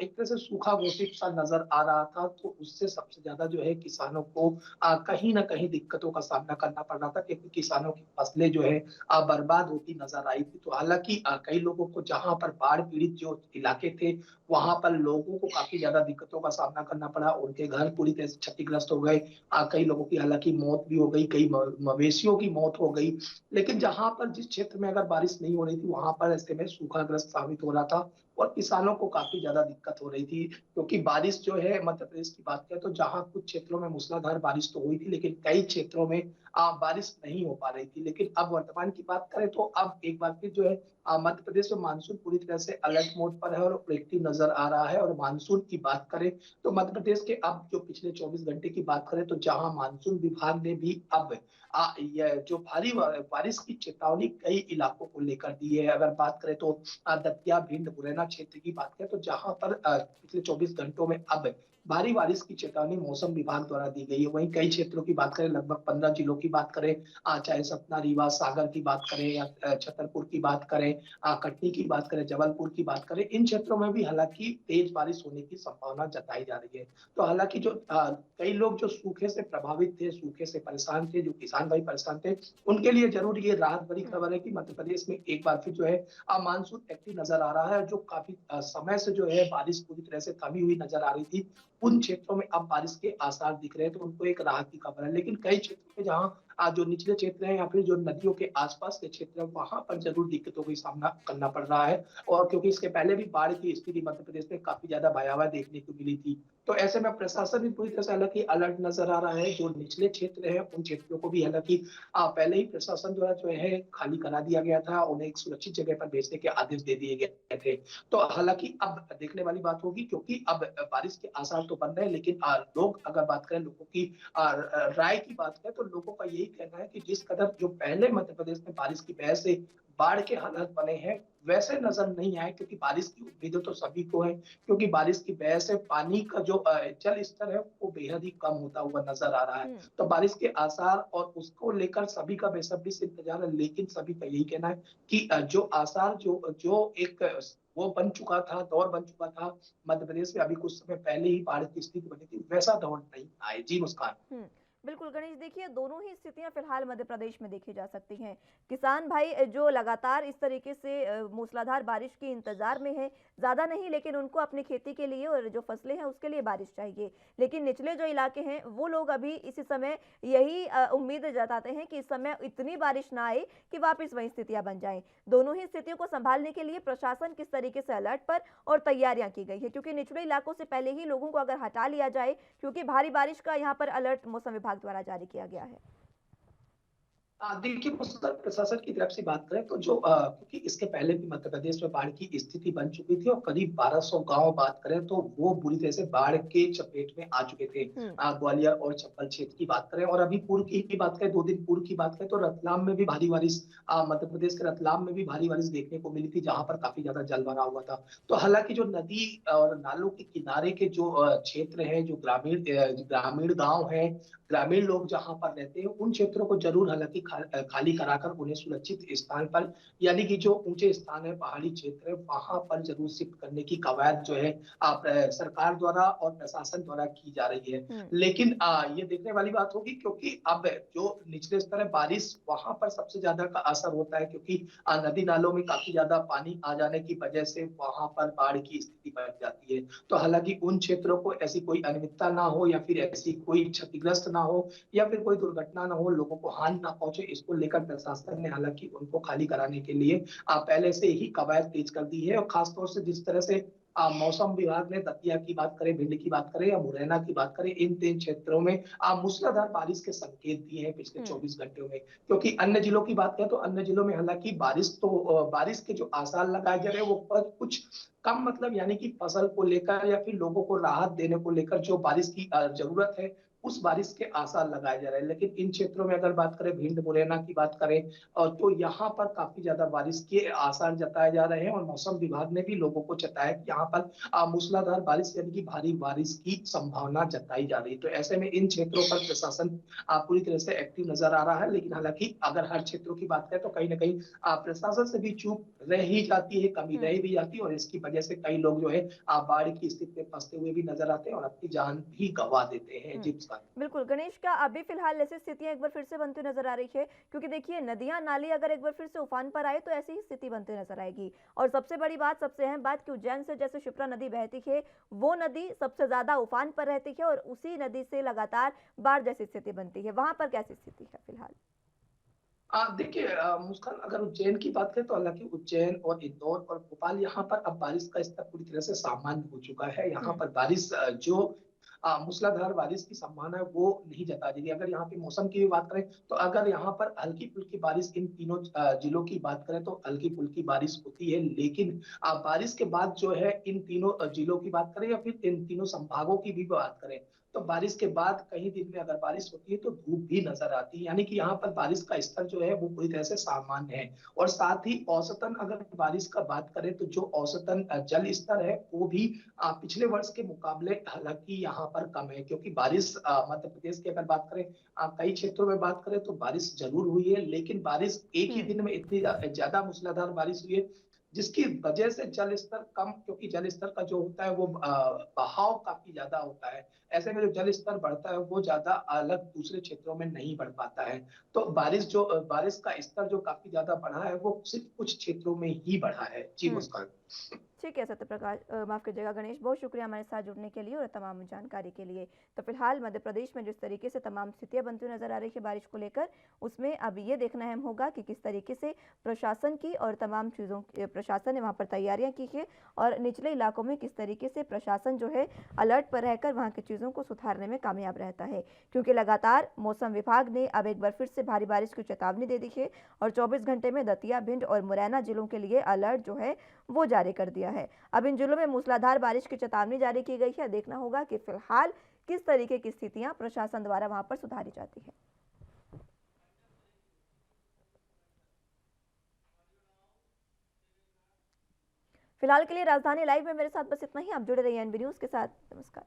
एक तरह से सूखा घोषित सा नजर आ रहा था। तो उससे सबसे ज्यादा जो है किसानों को कहीं ना कहीं दिक्कतों का सामना करना पड़ रहा था, क्योंकि किसानों की फसलें जो है बर्बाद होती नजर आई थी। तो हालांकि कई लोगों को, जहां पर बाढ़ पीड़ित जो इलाके थे, वहां पर लोगों को काफी ज्यादा दिक्कतों का सामना करना पड़ा। उनके घर पूरी तरह से क्षतिग्रस्त हो गए। कई लोगों की हालांकि मौत भी हो गई, कई मवेशियों की मौत हो गई। लेकिन जहां पर, जिस क्षेत्र में अगर बारिश नहीं हो रही थी, वहां पर ऐसे में सूखाग्रस्त साबित हो रहा था और किसानों को काफी ज्यादा दिक्कत हो रही थी। क्योंकि बारिश जो है, मध्य प्रदेश की बात करें तो जहां कुछ क्षेत्रों में मूसलाधार बारिश तो हुई थी, लेकिन कई क्षेत्रों में बारिश नहीं हो पा रही थी। लेकिन अब वर्तमान की बात करें तो अब एक बार फिर जो है मध्य प्रदेश में मानसून पूरी तरह से अलर्ट मोड पर है और एक्टिव नजर आ रहा है। और मानसून की बात करें तो मध्य प्रदेश के अब जो पिछले 24 घंटे की बात करें तो जहां मानसून विभाग ने भी अब जो भारी बारिश की चेतावनी कई इलाकों को लेकर दी है। अगर बात करें तो दतिया, भिंड, मुरैना क्षेत्र की बात करें तो जहां पर पिछले 24 घंटों में अब भारी बारिश की चेतावनी मौसम विभाग द्वारा दी गई है। वहीं कई क्षेत्रों की बात करें, लगभग 15 जिलों की बात करें, चाहे सतना, रीवा, सागर की बात करें या छतरपुर की बात करें, कटनी की बात करें, जबलपुर की बात करें, इन क्षेत्रों में भी हालांकि तेज बारिश होने की संभावना जताई जा रही है। तो हालांकि जो कई लोग जो सूखे से प्रभावित थे, सूखे से परेशान थे, जो किसान भाई परेशान थे, उनके लिए जरूर ये राहत भरी खबर है कि मध्य प्रदेश में एक बार फिर जो है मानसून एक्टिव नजर आ रहा है। जो काफी समय से जो है बारिश पूरी तरह से थमी हुई नजर आ रही थी, उन क्षेत्रों में अब बारिश के आसार दिख रहे हैं, तो उनको एक राहत की खबर है। लेकिन कई क्षेत्रों में जहां जो निचले क्षेत्र हैं या फिर जो नदियों के आसपास के क्षेत्र हैं, वहां पर जरूर दिक्कतों का सामना करना पड़ रहा है। और क्योंकि इसके पहले भी बाढ़ की स्थिति मध्य प्रदेश में काफी ज्यादा भयावह देखने को मिली थी, तो ऐसे में प्रशासन भी पूरी तरह से हालांकि अलर्ट नजर आ रहा है। जो निचले क्षेत्र है, उन क्षेत्रों को भी हालांकि पहले ही प्रशासन द्वारा जो है खाली करा दिया गया था, उन्हें एक सुरक्षित जगह पर भेजने के आदेश दे दिए गए थे। तो हालांकि अब देखने वाली बात होगी, क्योंकि अब बारिश के आसार तो बन रहे हैं। लेकिन लोग, अगर बात करें लोगों की राय की बात करें, तो लोगों का यही कहना है कि जिस कदर जो पहले मध्य प्रदेश में बारिश की वजह से बाढ़ के हालात बने हैं, वैसे नजर नहीं आए। क्योंकि बारिश की उम्मीदें तो सभी को है, क्योंकि बारिश की वजह से पानी का जो जल स्तर है वो बेहद ही कम होता हुआ नजर आ रहा है। तो बारिश के आसार और उसको लेकर सभी का बेसब्री से इंतजार है। लेकिन सभी का यही कहना है कि जो आसार, जो एक वो बन चुका था, दौर बन चुका था मध्य प्रदेश में, अभी कुछ समय पहले ही बाढ़ की स्थिति बनी थी, वैसा दौर नहीं आए। जी मुस्कान। बिल्कुल गणेश, देखिए दोनों ही स्थितियां फिलहाल मध्य प्रदेश में देखी जा सकती हैं। किसान भाई जो लगातार इस तरीके से मूसलाधार बारिश के इंतजार में है, ज़्यादा नहीं लेकिन उनको अपनी खेती के लिए और जो फसलें हैं उसके लिए बारिश चाहिए। लेकिन निचले जो इलाके हैं वो लोग अभी इसी समय यही उम्मीद जताते हैं कि इस समय इतनी बारिश ना आए कि वापस वही स्थितियां बन जाएं। दोनों ही स्थितियों को संभालने के लिए प्रशासन किस तरीके से अलर्ट पर और तैयारियां की गई है, क्योंकि निचले इलाकों से पहले ही लोगों को अगर हटा लिया जाए, क्योंकि भारी बारिश का यहाँ पर अलर्ट मौसम विभाग द्वारा जारी किया गया है। देखिए, प्रशासन की तरफ से बात करें तो जो क्योंकि इसके पहले भी मध्य प्रदेश में बाढ़ की स्थिति बन चुकी थी और करीब 1200 गांव बात करें तो वो बुरी तरह से बाढ़ के चपेट में आ चुके थे। ग्वालियर और चंबल क्षेत्र की बात करें, और अभी पूर्व की बात करें, 2 दिन पूर्व की बात करें तो रतलाम में भी भारी बारिश, मध्य प्रदेश के रतलाम में भी भारी बारिश देखने को मिली थी, जहां पर काफी ज्यादा जल भरा हुआ था। तो हालांकि जो नदी और नालों के किनारे के जो क्षेत्र है, जो ग्रामीण गाँव है, ग्रामीण लोग जहां पर रहते हैं, उन क्षेत्रों को जरूर हालांकि खाली कराकर उन्हें सुरक्षित स्थान पर, यानी कि जो ऊंचे स्थान है, पहाड़ी क्षेत्र है, वहां पर जरूर शिफ्ट करने की कवायद जो है सरकार द्वारा और प्रशासन द्वारा की जा रही है। लेकिन ये देखने वाली बात होगी, क्योंकि अब जो निचले स्तर है, बारिश वहां पर सबसे ज्यादा का असर होता है, क्योंकि नदी नालों में काफी ज्यादा पानी आ जाने की वजह से वहां पर बाढ़ की स्थिति बन जाती है। तो हालांकि उन क्षेत्रों को ऐसी कोई अनियमितता ना हो या फिर ऐसी कोई क्षतिग्रस्त ना हो या फिर कोई दुर्घटना ना हो, लोगों को हानि ना पहुंचे, इसको लेकर प्रशासन ने हालांकि उनको खाली कराने के लिए पहले से ही कवायद तेज कर दी है। और खासतौर से जिस तरह से मौसम विभाग ने दतिया की बात करें, भिंड की बात करें या मुरैना की बात करें, इन 3 क्षेत्रों में मूसलाधार बारिश के संकेत दिए हैं पिछले 24 घंटों में। क्योंकि अन्य जिलों की बात करें तो अन्य जिलों में हालांकि बारिश के जो आसार लगाए जा रहे हैं वो कुछ कम, मतलब यानी कि फसल को लेकर या फिर लोगों को राहत देने को लेकर जो बारिश की जरूरत है उस बारिश के आसार लगाए जा रहे हैं। लेकिन इन क्षेत्रों में अगर बात करें, भिंड मुरैना की बात करें, तो यहाँ पर काफी ज्यादा बारिश के आसार जताए जा रहे हैं और मौसम विभाग ने भी लोगों को चेताया कि यहाँ पर मूसलाधार बारिश यानी कि भारी बारिश की संभावना जताई जा रही है। तो ऐसे में इन क्षेत्रों पर प्रशासन पूरी तरह से एक्टिव नजर आ रहा है। लेकिन हालांकि अगर हर क्षेत्रों की बात करें तो कहीं ना कहीं प्रशासन से भी चूक रह ही जाती है, कमी रह भी जाती है और इसकी वजह से कई लोग जो है बाढ़ की स्थिति में फंसते हुए भी नजर आते हैं और अपनी जान भी गंवा देते हैं। जी मुस्कान। बिल्कुल गणेश, क्या अभी फिलहाल ऐसी स्थितियां एक बार फिर से बनती नजर आ रही है? क्योंकि देखिए, नदियां नाली अगर एक बार फिर से उफान पर आए तो ऐसी ही स्थिति बनती नजर आएगी। और सबसे बड़ी बात, सबसे अहम बात कि उज्जैन से जैसे शिप्रा नदी बहती है, वो नदी सबसे ज्यादा उफान पर रहती है और उसी नदी से लगातार बाढ़ जैसी स्थिति बनती है। वहां पर कैसी स्थिति है फिलहाल? देखिए मुस्कान, अगर उज्जैन की बात करें तो हालांकि उज्जैन और इंदौर और भोपाल, यहाँ पर अब बारिश का स्तर पूरी तरह से सामान्य हो चुका है। यहाँ पर बारिश जो मूसलाधार बारिश की संभावना है वो नहीं जता रही। अगर यहाँ पे मौसम की भी बात करें तो अगर यहाँ पर हल्की फुल्की बारिश, इन तीनों जिलों की बात करें तो हल्की फुल्की बारिश होती है, लेकिन बारिश के बाद जो है इन तीनों जिलों की बात करें या फिर इन तीनों संभागों की भी बात करें तो बारिश के बाद कई दिन में अगर बारिश होती है तो धूप भी नजर आती है। यानी कि यहाँ पर बारिश का स्तर जो है वो पूरी तरह से सामान्य है। और साथ ही औसतन अगर बारिश का बात करें तो जो औसतन जल स्तर है वो भी पिछले वर्ष के मुकाबले हालांकि यहाँ पर कम है। क्योंकि बारिश मध्य प्रदेश की अगर बात करें, कई क्षेत्रों में बात करें तो बारिश जरूर हुई है, लेकिन बारिश एक ही दिन में इतनी ज्यादा मूसलाधार बारिश हुई है जिसकी वजह से जल स्तर कम, क्योंकि जल स्तर का जो होता है वो बहाव काफी ज्यादा होता है। ऐसे में जो जल स्तर बढ़ता है वो ज्यादा अलग दूसरे क्षेत्रों में नहीं बढ़ पाता है। तो बारिश का स्तर जो काफी ज्यादा बढ़ा है वो सिर्फ कुछ क्षेत्रों में ही बढ़ा है। जी मुस्कान। ठीक है सत्यप्रकाश, माफ कीजिएगा गणेश, बहुत शुक्रिया हमारे साथ जुड़ने के लिए और तमाम जानकारी के लिए। तो फिलहाल मध्य प्रदेश में जिस तरीके से तमाम स्थितियां बनती हुई नजर आ रही है बारिश को लेकर, उसमें अब ये देखना अहम होगा कि किस तरीके से प्रशासन की और तमाम चीज़ों प्रशासन ने वहाँ पर तैयारियां की है और निचले इलाकों में किस तरीके से प्रशासन जो है अलर्ट पर रहकर वहाँ की चीज़ों को सुधारने में कामयाब रहता है। क्योंकि लगातार मौसम विभाग ने अब एक बार फिर से भारी बारिश की चेतावनी दे दी है और 24 घंटे में दतिया, भिंड और मुरैना जिलों के लिए अलर्ट जो है वो जारी कर दिया है। अब इन जिलों में मूसलाधार बारिश की चेतावनी जारी की गई है। देखना होगा कि फिलहाल किस तरीके की स्थितियां प्रशासन द्वारा वहां पर सुधारी जाती है। फिलहाल के लिए राजधानी लाइव में मेरे साथ बस इतना ही। आप जुड़े रहिए एनबी न्यूज के साथ। नमस्कार।